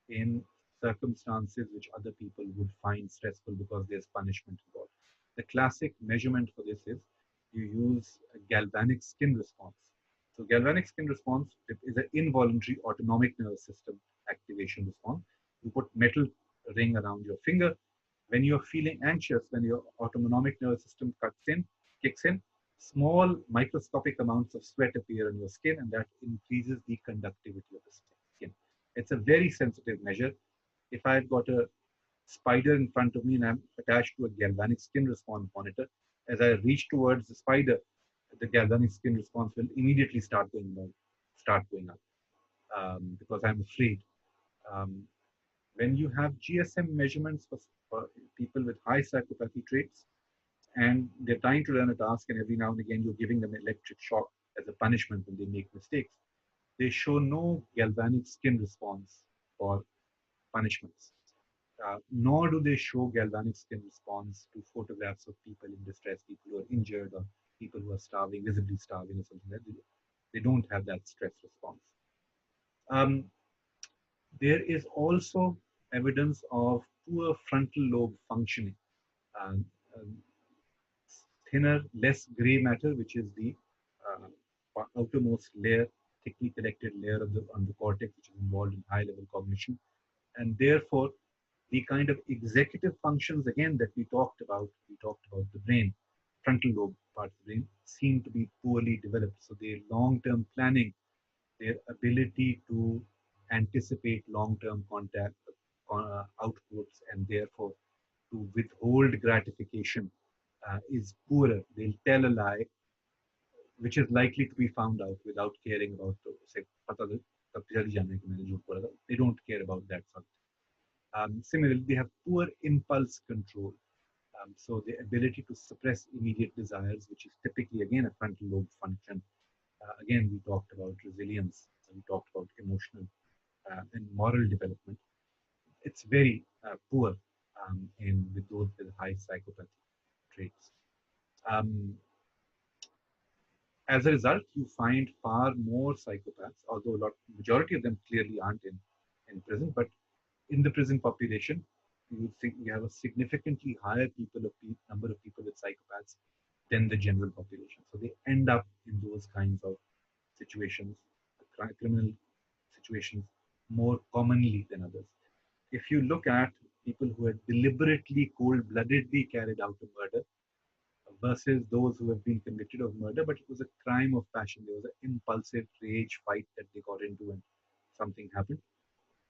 in circumstances which other people would find stressful because there's punishment involved. The classic measurement for this is you use a galvanic skin response. So galvanic skin response is an involuntary autonomic nervous system activation response. You put metal ring around your finger. When you're feeling anxious, when your autonomic nervous system kicks in, small microscopic amounts of sweat appear on your skin, and that increases the conductivity of the skin. It's a very sensitive measure. If I've got a spider in front of me and I'm attached to a galvanic skin response monitor, as I reach towards the spider, the galvanic skin response will immediately start going up because I'm afraid. Um, when you have GSM measurements for people with high psychopathy traits, and they're trying to learn a task, and every now and again you're giving them electric shock as a punishment when they make mistakes, they show no galvanic skin response for punishments. Nor do they show galvanic skin response to photographs of people in distress, people who are injured, or people who are starving, visibly starving, or something like that. They don't have that stress response. Um, there is also evidence of poor frontal lobe functioning. Um, um, Thinner, less gray matter, which is the outermost layer, thickly connected layer of on the cortex, which is involved in high level cognition. And therefore, the kind of executive functions, again, that we talked about the brain, frontal lobe part of the brain, seem to be poorly developed. So, their long term planning, their ability to anticipate long term contact outputs, and therefore to withhold gratification is poorer. They'll tell a lie which is likely to be found out without caring about say तब जल्दी जाने कि मैंने झूठ बोला था. They don't care about that sort of thing. Similarly, they have poor impulse control. So the ability to suppress immediate desires, which is typically again a frontal lobe function. Again, we talked about resilience. We talked about emotional and moral development. It's very poor in with those with high psychopathy traits. Um, as a result, you find far more psychopaths, although majority of them clearly aren't in prison, but in the prison population, you think you have a significantly higher number of people with psychopaths than the general population. So they end up in those kinds of situations, criminal situations, more commonly than others. If you look at people who had deliberately, cold-bloodedly carried out a murder, versus those who have been convicted of murder, but it was a crime of passion. There was an impulsive rage fight that they got into and something happened.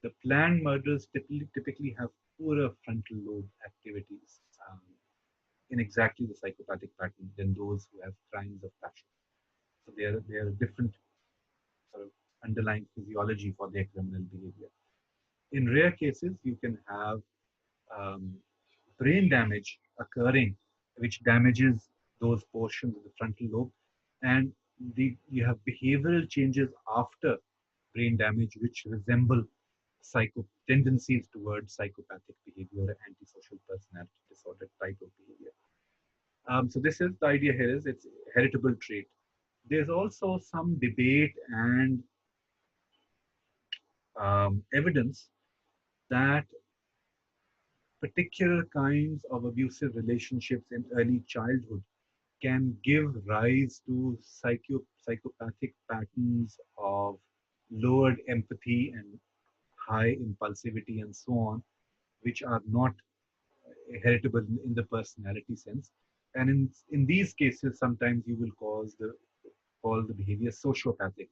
The planned murders typically have poorer frontal lobe activities in exactly the psychopathic pattern than those who have crimes of passion. So they are a different sort of underlying physiology for their criminal behavior. In rare cases, you can have um, brain damage occurring, which damages those portions of the frontal lobe, and you have behavioral changes after brain damage, which resemble tendencies towards psychopathic behavior or antisocial personality disorder type of behavior. So this is the idea here is it's a heritable trait. There's also some debate and evidence that particular kinds of abusive relationships in early childhood can give rise to psychopathic patterns of lowered empathy and high impulsivity and so on, which are not heritable in the personality sense. And in these cases, sometimes you will call the behavior sociopathic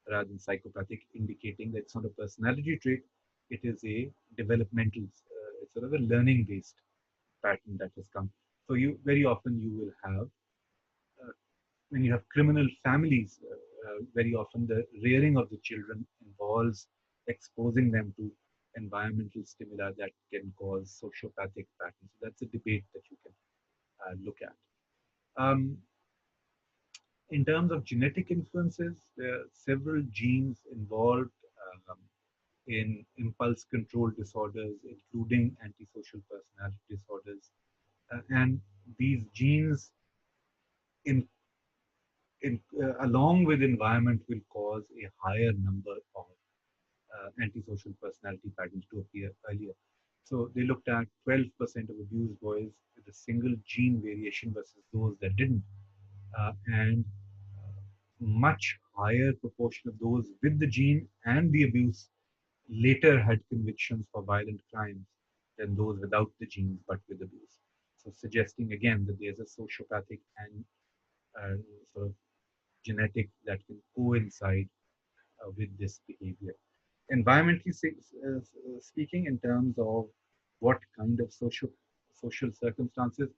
rather than psychopathic, indicating that it's not a personality trait, it is a developmental, it's sort of a learning-based pattern that has come. So you very often you will have when you have criminal families, very often the rearing of the children involves exposing them to environmental stimuli that can cause sociopathic patterns. So that's a debate that you can look at. Um, in terms of genetic influences, there are several genes involved um, in impulse control disorders, including antisocial personality disorders. And these genes, in, along with environment, will cause a higher number of antisocial personality patterns to appear earlier. So they looked at 12% of abused boys with a single gene variation versus those that didn't. And much higher proportion of those with the gene and the abuse later had convictions for violent crimes than those without the genes but with abuse. So suggesting again that there's a sociopathic and sort of genetic that can coincide with this behavior. Environmentally speaking, in terms of what kind of social circumstances,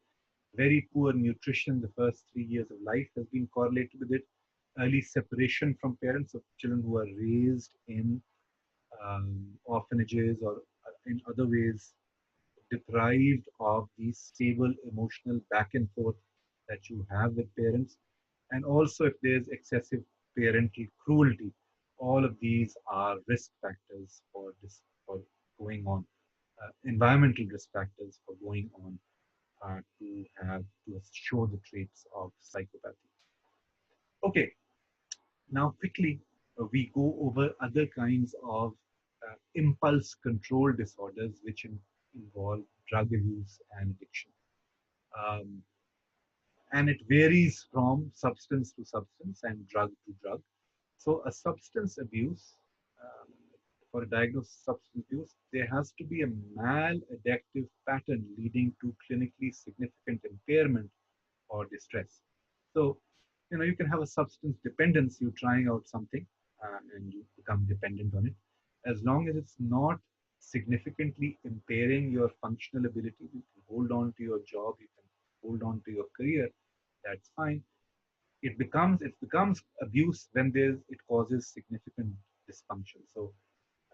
very poor nutrition the first 3 years of life has been correlated with it. Early separation from parents of children who are raised in orphanages or in other ways deprived of the stable emotional back and forth that you have with parents. And also, if there's excessive parental cruelty, all of these are risk factors for this, for going on, environmental risk factors for going on to show the traits of psychopathy. Okay, now quickly we go over other kinds of impulse control disorders which involve drug abuse and addiction. Um, and it varies from substance to substance and drug to drug. So, a substance abuse, um, for a diagnosis of substance abuse, there has to be a maladaptive pattern leading to clinically significant impairment or distress. So, you can have a substance dependence, you trying out something and you become dependent on it. As long as it's not significantly impairing your functional ability, you can hold on to your job, you can hold on to your career, that's fine. It becomes abuse when it causes significant dysfunction. So,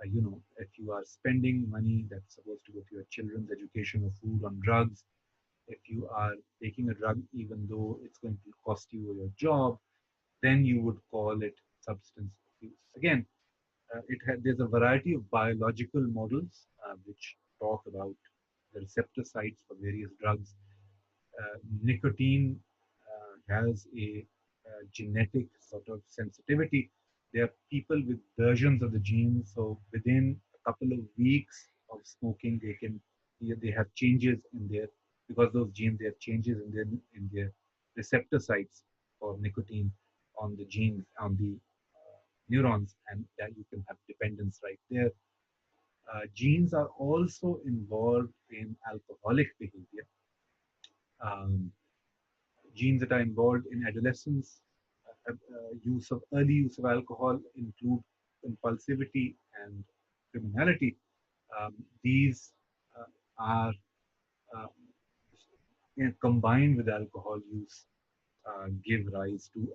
if you are spending money that's supposed to go to your children's education or food on drugs, if you are taking a drug even though it's going to cost you your job, then you would call it substance abuse. Again, there's a variety of biological models which talk about the receptor sites for various drugs. Nicotine has a genetic sort of sensitivity. There are people with versions of the gene, so within a couple of weeks of smoking, they have changes in their, because those genes, they have changes in their receptor sites for nicotine on the genes, on the neurons, and that you can have dependence right there. Genes are also involved in alcoholic behavior. Um, Genes that are involved in adolescence, early use of alcohol include impulsivity and criminality. These are uh, combined with alcohol use give rise to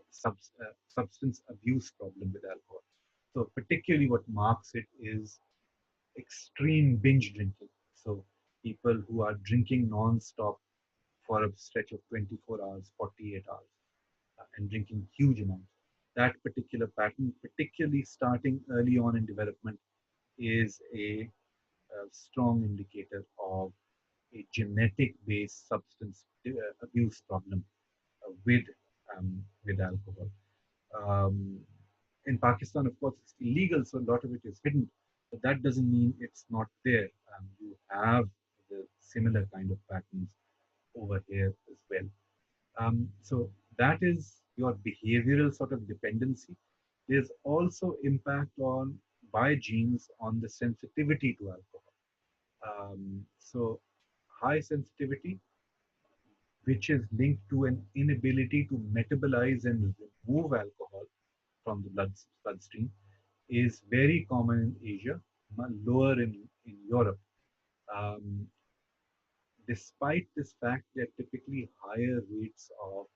substance abuse problem with alcohol. So particularly what marks it is extreme binge drinking. So people who are drinking non-stop for a stretch of 24 hours, 48 hours, and drinking huge amounts. That particular pattern, particularly starting early on in development, is a strong indicator of a genetic-based substance abuse problem with alcohol. Um, in Pakistan, of course, it's illegal, so a lot of it is hidden. But that doesn't mean it's not there. You have the similar kind of patterns over here as well. So that is your behavioral sort of dependency. There's also impact on by genes on the sensitivity to alcohol. So high sensitivity, which is linked to an inability to metabolize and remove alcohol from the bloodstream, is very common in Asia, lower in Europe. Um, Despite this fact, there are typically higher rates of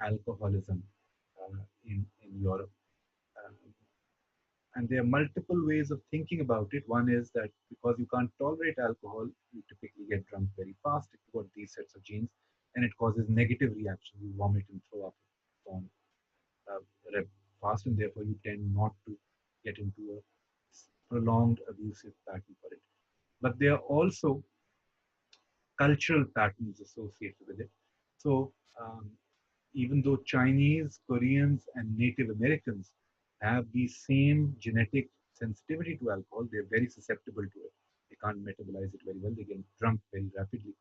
alcoholism in Europe. Um, and there are multiple ways of thinking about it. One is that because you can't tolerate alcohol, you typically get drunk very fast if you've got these sets of genes, and it causes negative reactions. You vomit and throw up on uh, very fast, and therefore you tend not to get into a prolonged abusive pattern for it. But there are also cultural patterns associated with it. So um, even though Chinese, Koreans, and Native Americans have the same genetic sensitivity to alcohol, they're very susceptible to it. They can't metabolize it very well. They get drunk very rapidly.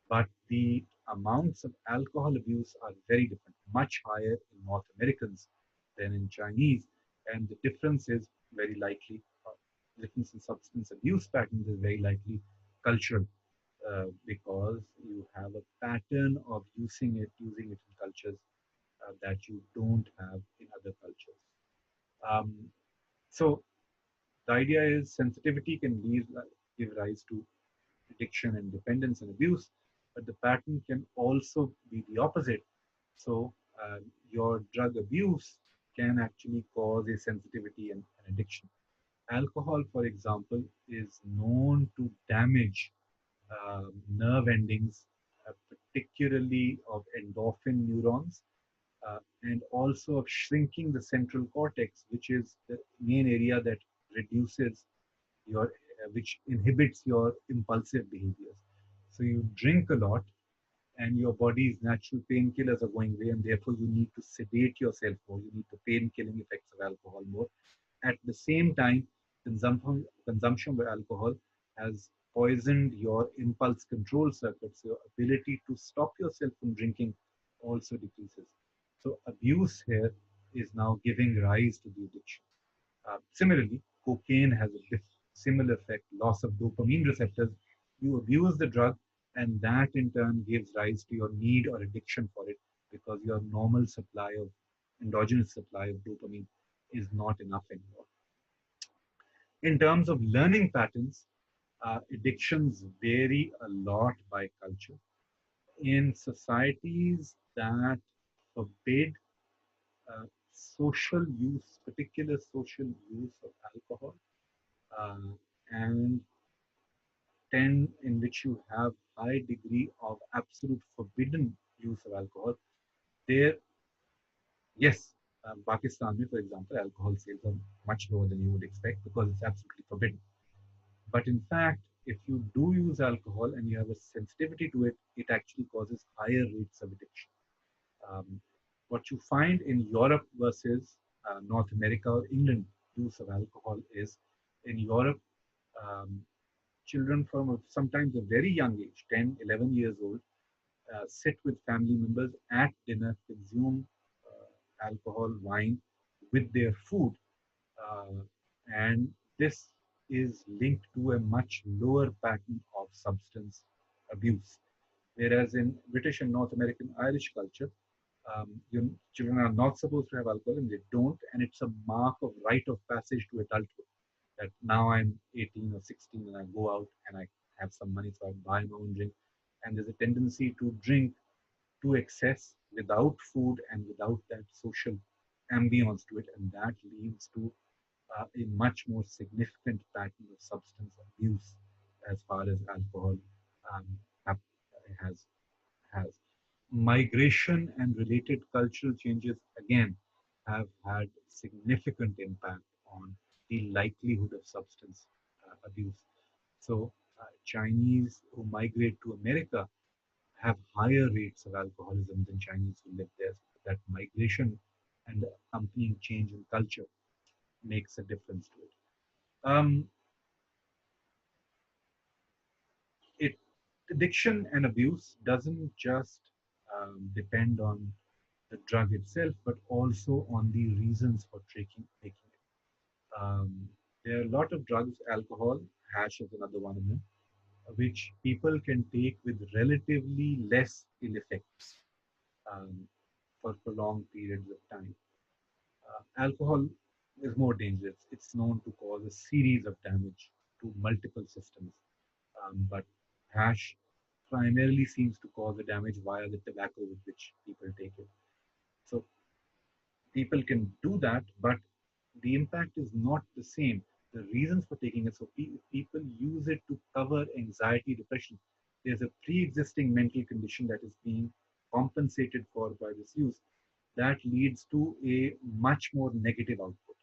But the amounts of alcohol abuse are very different, much higher in North Americans than in Chinese. And the difference is very likely, difference in substance abuse patterns is very likely cultural, because you have a pattern of using it in cultures that you don't have in other cultures. Um, so the idea is sensitivity can give rise to addiction and dependence and abuse, but the pattern can also be the opposite. So your drug abuse can actually cause a sensitivity and an addiction. Alcohol, for example, is known to damage nerve endings, particularly of endorphin neurons, and also of shrinking the central cortex, which is the main area that reduces which inhibits your impulsive behaviors. So you drink a lot, and your body's natural painkillers are going away, and therefore you need to sedate yourself more. You need the pain killing effects of alcohol more. At the same time, consumption of alcohol has poisoned your impulse control circuits. Your ability to stop yourself from drinking also decreases. So abuse here is now giving rise to the addiction. Similarly, cocaine has a similar effect, loss of dopamine receptors. You abuse the drug, and that in turn gives rise to your need or addiction for it because your normal supply of endogenous supply of dopamine is not enough anymore. In terms of learning patterns, addictions vary a lot by culture. In societies that forbid social use, particular social use of alcohol, uh, and 10 in which you have high degree of absolute forbidden use of alcohol, there, yes, Pakistan, for example, alcohol sales are much lower than you would expect because it's absolutely forbidden. But in fact, if you do use alcohol and you have a sensitivity to it, it actually causes higher rates of addiction. Um, what you find in Europe versus North America or England use of alcohol is in Europe, um, children from sometimes a very young age, 10, 11 years old, sit with family members at dinner, consume alcohol, wine with their food. Uh, and this is linked to a much lower pattern of substance abuse. Whereas in British and North American Irish culture, children are not supposed to have alcohol and they don't, and it's a mark of rite of passage to adulthood that now I'm 18 or 16 and I go out and I have some money, so I buy my own drink. And there's a tendency to drink to excess without food and without that social ambience to it, and that leads to a much more significant pattern of substance abuse as far as alcohol um, has has. Migration and related cultural changes again have had significant impact on the likelihood of substance abuse. So Chinese who migrate to America have higher rates of alcoholism than Chinese who live there. So that migration and the accompanying change in culture makes a difference to it. Um, it addiction and abuse doesn't just depend on the drug itself, but also on the reasons for taking it. There are a lot of drugs, alcohol, hash is another one of them, which people can take with relatively less ill effects um, for prolonged periods of time. Alcohol is more dangerous. It's known to cause a series of damage to multiple systems. But hash primarily seems to cause the damage via the tobacco with which people take it. So People can do that, but the impact is not the same. The reasons for taking it, so people use it to cover anxiety, depression. There's a pre-existing mental condition that is being compensated for by this use. That leads to a much more negative output.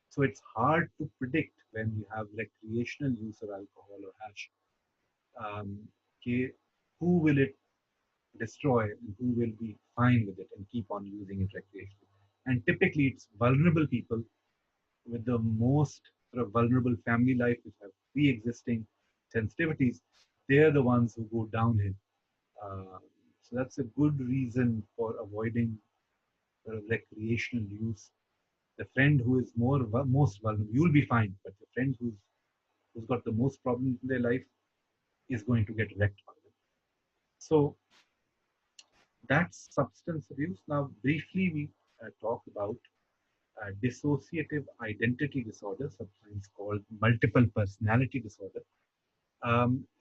So it's hard to predict when you have recreational use of alcohol or hash. Okay, who will it destroy and who will be fine with it and keep on using it recreationally? And typically, it's vulnerable people with the most sort of vulnerable family life, which have pre-existing sensitivities. They're the ones who go downhill. Uh, so that's a good reason for avoiding recreational use. The friend who is most vulnerable, you'll be fine, but the friend who's got the most problems in their life is going to get wrecked by them. So that's substance abuse. Now, briefly, we talk about dissociative identity disorder, sometimes called multiple personality disorder.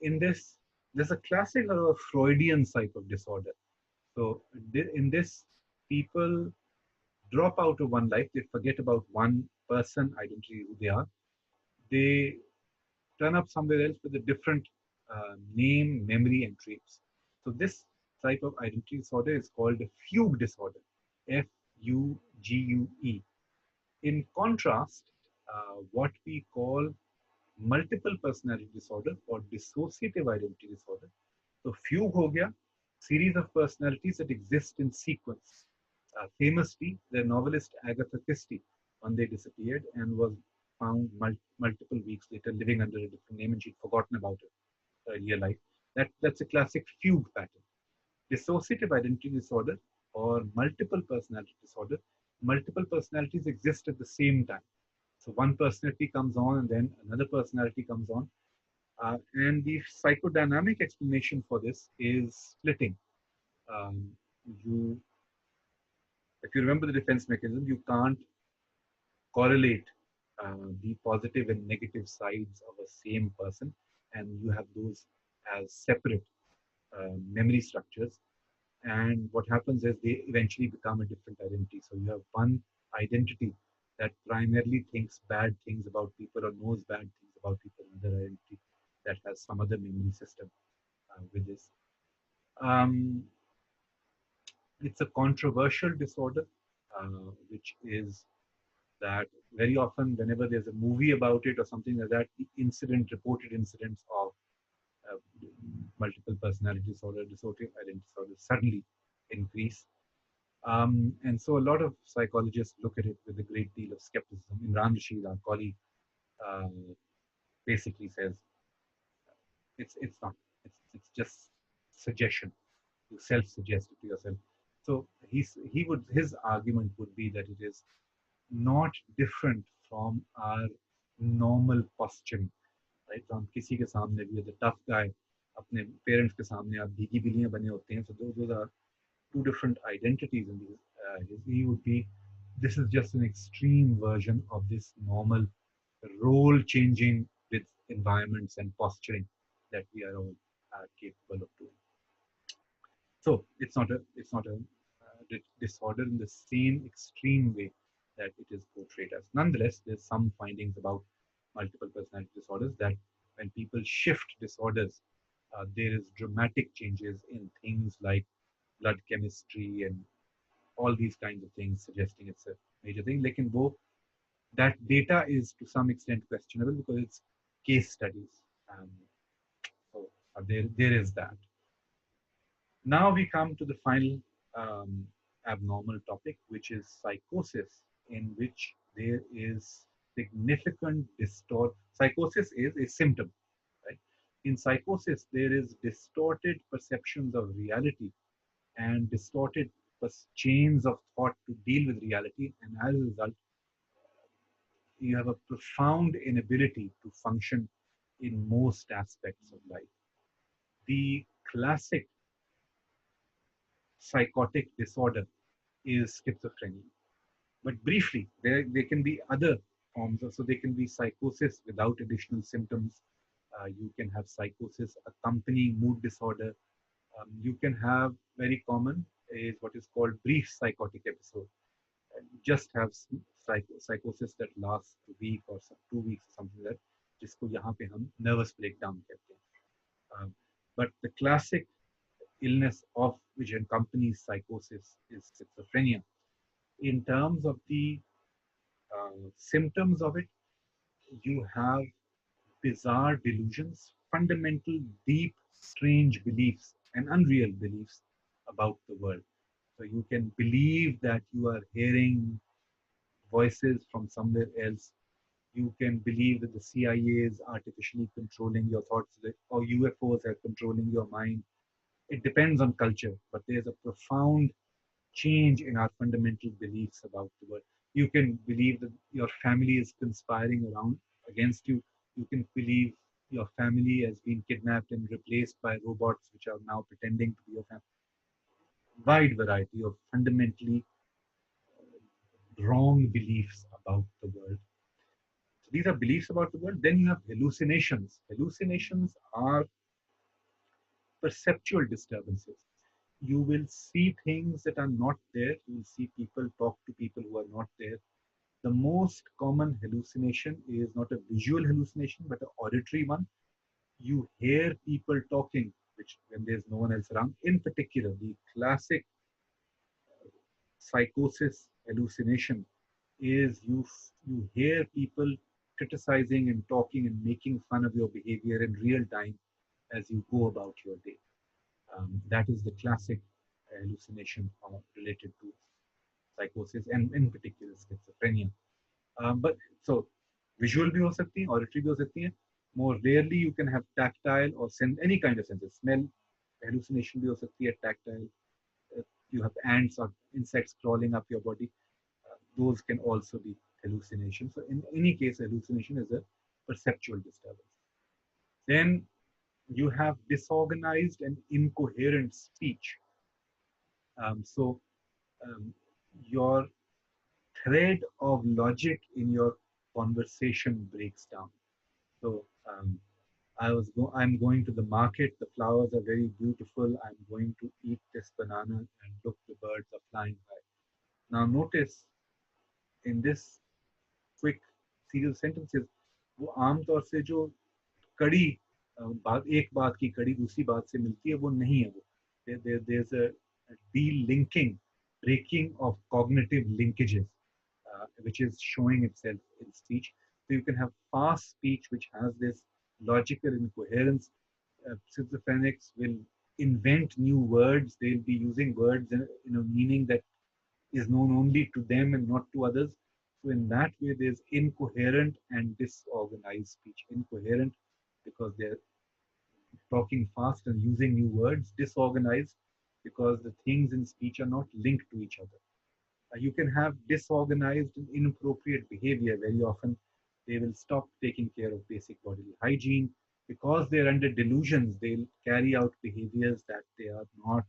In this, there's a classic or a Freudian type of disorder. So, in this, people drop out of one life, they forget about one person identity, who they are. They turn up somewhere else with a different name, memory, and traits. So this type of identity disorder is called a fugue disorder, Fugue. In contrast, what we call multiple personality disorder or dissociative identity disorder. So fugue ho gaya, series of personalities that exist in sequence. Famously, the novelist Agatha Christie, one day disappeared and was found multiple weeks later living under a different name, and she'd forgotten about her earlier life. That's a classic fugue pattern. Dissociative identity disorder or multiple personality disorder. Multiple personalities exist at the same time. So one personality comes on and then another personality comes on. And the psychodynamic explanation for this is splitting. Um, you, if you remember the defense mechanism, you can't correlate the positive and negative sides of a same person, and you have those as separate memory structures. And what happens is they eventually become a different identity. So you have one identity that primarily thinks bad things about people or knows bad things about people, another identity that has some other memory system with this. Um, it's a controversial disorder, which is that very often, whenever there's a movie about it or something like that, the reported incidents of uh, multiple personality disorder, dissociative identity disorder suddenly increase. And so a lot of psychologists look at it with a great deal of skepticism. Imran Rashid, our colleague, uh, basically says it's not. It's just suggestion. You self-suggest it to yourself. So his argument would be that it is not different from our normal posturing, right? तो हम किसी के सामने भी the tough guy अपने parents के सामने आप भीगी बिल्लियां बने होते हैं. So those are two different identities in these. He would be, this is just an extreme version of this normal role changing with environments and posturing that we are all capable of doing. So it's not a disorder in the same extreme way that it is portrayed as. Nonetheless, there's some findings about multiple personality disorders that when people shift disorders, there is dramatic changes in things like blood chemistry and all these kinds of things, suggesting it's a major thing. Like in both, that data is to some extent questionable because it's case studies. Um, so there is that. Now we come to the final um, abnormal topic, which is psychosis, in which there is significant distort. Psychosis is a symptom, right? In psychosis, there is distorted perceptions of reality and distorted chains of thought to deal with reality, and as a result, you have a profound inability to function in most aspects of life. The classic psychotic disorder is schizophrenia. But briefly, there can be other forms. So there can be psychosis without additional symptoms. You can have psychosis accompanying mood disorder. You can have very common is what is called brief psychotic episode. just have psychosis that lasts a week or 2 weeks or something like that, जिसको यहाँ पे हम nervous breakdown कहते हैं. But the classic illness of which accompanies psychosis is schizophrenia. In terms of the symptoms of it, you have bizarre delusions, fundamental, deep, strange beliefs, and unreal beliefs about the world. So you can believe that you are hearing voices from somewhere else. You can believe that the CIA is artificially controlling your thoughts, or UFOs are controlling your mind. It depends on culture, but there's a profound change in our fundamental beliefs about the world. You can believe that your family is conspiring around against you. You can believe your family has been kidnapped and replaced by robots which are now pretending to be your family. Wide variety of fundamentally wrong beliefs about the world. So these are beliefs about the world. Then you have hallucinations. Hallucinations are perceptual disturbances. You will see things that are not there. You will see people talk to people who are not there. The most common hallucination is not a visual hallucination, but an auditory one. You hear people talking, which when there's no one else around. In particular, the classic psychosis hallucination is you hear people criticizing and talking and making fun of your behavior in real time as you go about your day. That is the classic hallucination related to psychosis and in particular schizophrenia. But so visual भी हो सकती है, auditory भी हो सकती है. More rarely you can have tactile or any kind of senses. Smell hallucination भी हो सकती है, tactile. You have ants or insects crawling up your body. Those can also be hallucinations. So in any case, hallucination is a perceptual disturbance. Then you have disorganized and incoherent speech. So your thread of logic in your conversation breaks down. So I'm going to the market. The flowers are very beautiful. I'm going to eat this banana, and look, the birds are flying high. Now notice in this quick series of sentences, वो आमतौर से जो कड़ी बात एक बात की कड़ी दूसरी बात से मिलती है वो नहीं है वो. There's a delinking, breaking of cognitive linkages, which is showing itself in speech. So you can have fast speech which has this logical incoherence. Schizophrenics will invent new words. They'll be using words in a meaning that is known only to them and not to others. So in that way, there's incoherent and disorganized speech. Incoherent because they're talking fast and using new words. Disorganized because the things in speech are not linked to each other. You can have disorganized and inappropriate behavior. Very often, they will stop taking care of basic bodily hygiene because they're under delusions. They'll carry out behaviors that they are not,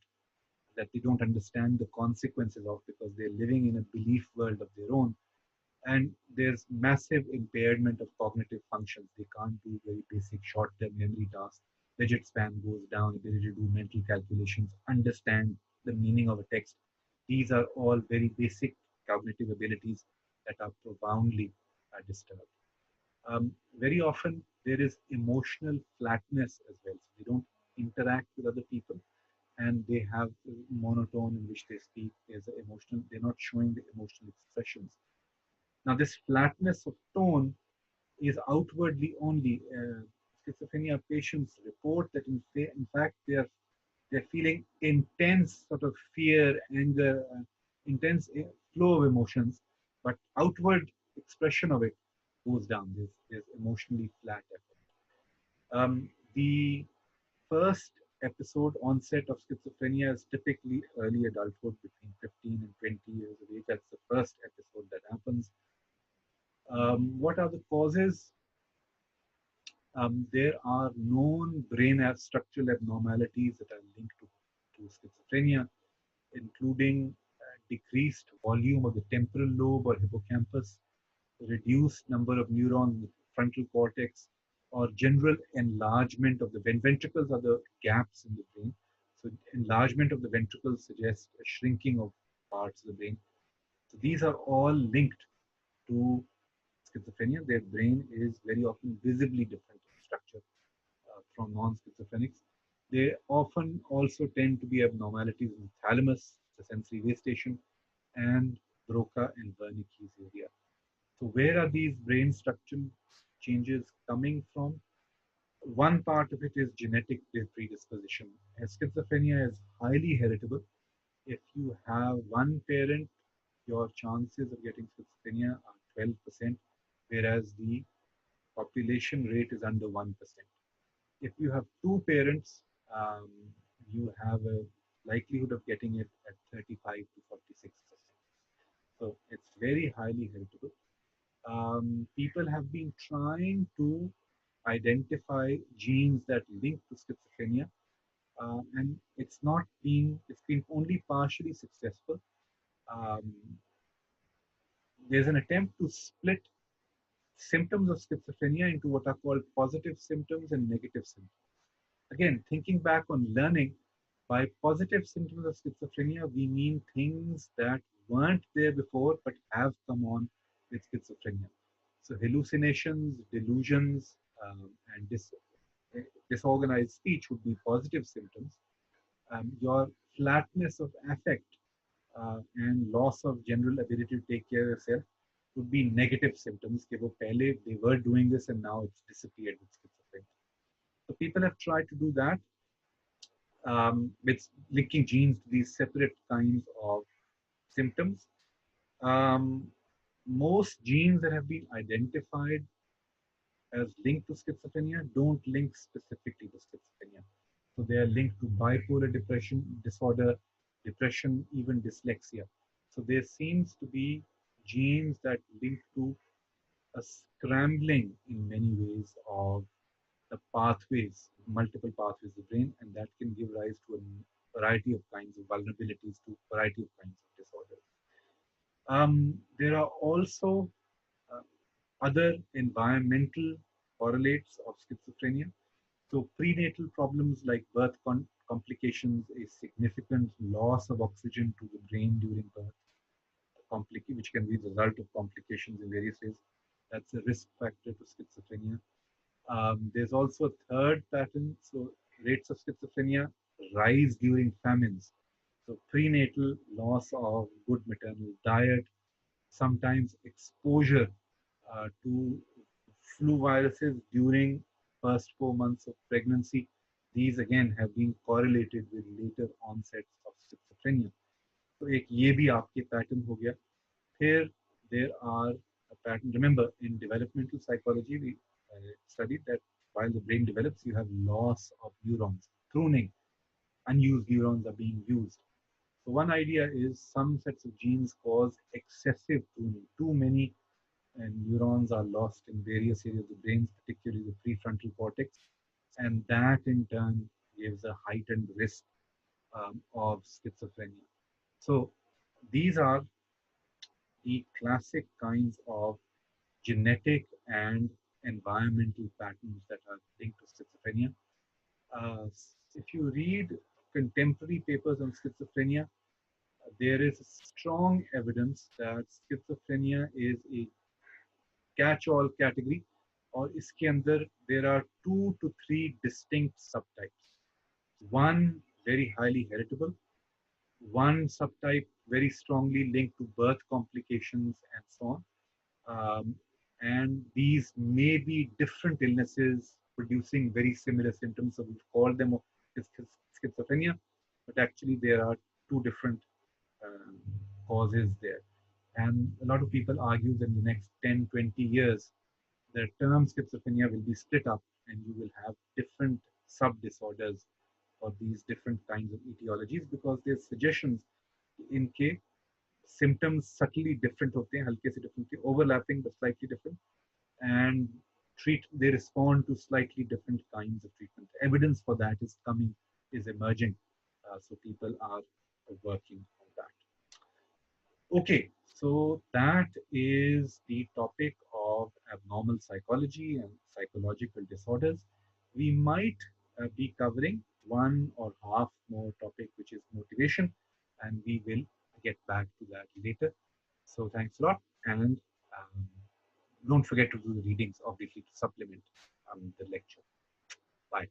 that they don't understand the consequences of because they're living in a belief world of their own. And there's massive impairment of cognitive functions. They can't do very basic short-term memory tasks. Digit span goes down, ability to do mental calculations, understand the meaning of a text. These are all very basic cognitive abilities that are profoundly disturbed. Very often there is emotional flatness as well. So they don't interact with other people and they have a monotone in which they speak. There's an emotional, they're not showing the emotional expressions. Now, this flatness of tone is outwardly only. Schizophrenia patients report that in fact they're feeling intense sort of fear, anger, intense flow of emotions, but outward expression of it goes down. There's emotionally flat effect. The first episode onset of schizophrenia is typically early adulthood between 15 and 20 years of age. That's the first episode that happens. What are the causes? There are known brain structural abnormalities that are linked to schizophrenia, including decreased volume of the temporal lobe or hippocampus, reduced number of neurons in the frontal cortex, or general enlargement of the ventricles are the gaps in the brain. So enlargement of the ventricles suggests a shrinking of parts of the brain. So These are all linked to schizophrenia. Their brain is very often visibly different in structure from non-schizophrenics. They often also tend to be abnormalities in the thalamus, the sensory way station, and Broca and Wernicke's area. So where are these brain structure changes coming from? One part of it is genetic predisposition. As schizophrenia is highly heritable. If you have one parent, your chances of getting schizophrenia are 12%, whereas the population rate is under 1%. If you have two parents, um, you have a likelihood of getting it at 35 to 46%. So it's very highly heritable. People have been trying to identify genes that link to schizophrenia, and it's been only partially successful. Um, there's an attempt to split symptoms of schizophrenia into what are called positive symptoms and negative symptoms. Again, thinking back on learning, by positive symptoms of schizophrenia, we mean things that weren't there before but have come on with schizophrenia. So, hallucinations, delusions, and disorganized speech would be positive symptoms. Your flatness of affect and loss of general ability to take care of yourself would be negative symptoms. कि वो पहले they were doing this and now it's disappeared with schizophrenia. So people have tried to do that with linking genes to these separate kinds of symptoms. Um, most genes that have been identified as linked to schizophrenia don't link specifically to schizophrenia. So they are linked to bipolar depression disorder, depression, even dyslexia. So there seems to be genes that link to a scrambling in many ways of the pathways, multiple pathways of the brain, and that can give rise to a variety of kinds of vulnerabilities to a variety of kinds of disorders. There are also uh, other environmental correlates of schizophrenia. So prenatal problems like birth complications, a significant loss of oxygen to the brain during birth, which can be the result of complications in various ways. That's a risk factor to schizophrenia. There's also a third pattern. So rates of schizophrenia rise during famines. So prenatal loss of good maternal diet, sometimes exposure to flu viruses during first 4 months of pregnancy. These again have been correlated with later onsets of schizophrenia. तो एक ये भी आपके pattern हो गया. Here there are a pattern. Remember, in developmental psychology, we studied that while the brain develops, you have loss of neurons, pruning. Unused neurons are being used. So one idea is some sets of genes cause excessive pruning. Too many neurons are lost in various areas of the brain, particularly the prefrontal cortex, and that in turn gives a heightened risk of schizophrenia. So these are the classic kinds of genetic and environmental patterns that are linked to schizophrenia. Uh, if you read contemporary papers on schizophrenia, there is strong evidence that schizophrenia is a catch-all category, और इसके अंदर there are 2 to 3 distinct subtypes. One very highly heritable, one subtype very strongly linked to birth complications and so on. And these may be different illnesses producing very similar symptoms. So we call them schizophrenia, but actually there are two different um, causes there. And a lot of people argue that in the next 10, 20 years, the term schizophrenia will be split up and you will have different sub disorders for these different kinds of etiologies because there's suggestions in case symptoms subtly different होते हैं, हल्के से different, overlapping but slightly different, and they respond to slightly different kinds of treatment. Evidence for that is coming, is emerging, so people are working on that. Okay, so that is the topic of abnormal psychology and psychological disorders. We might be covering one or half more topic, which is motivation, and we will get back to that later. So thanks a lot, and um, don't forget to do the readings, obviously, to supplement the lecture. Bye.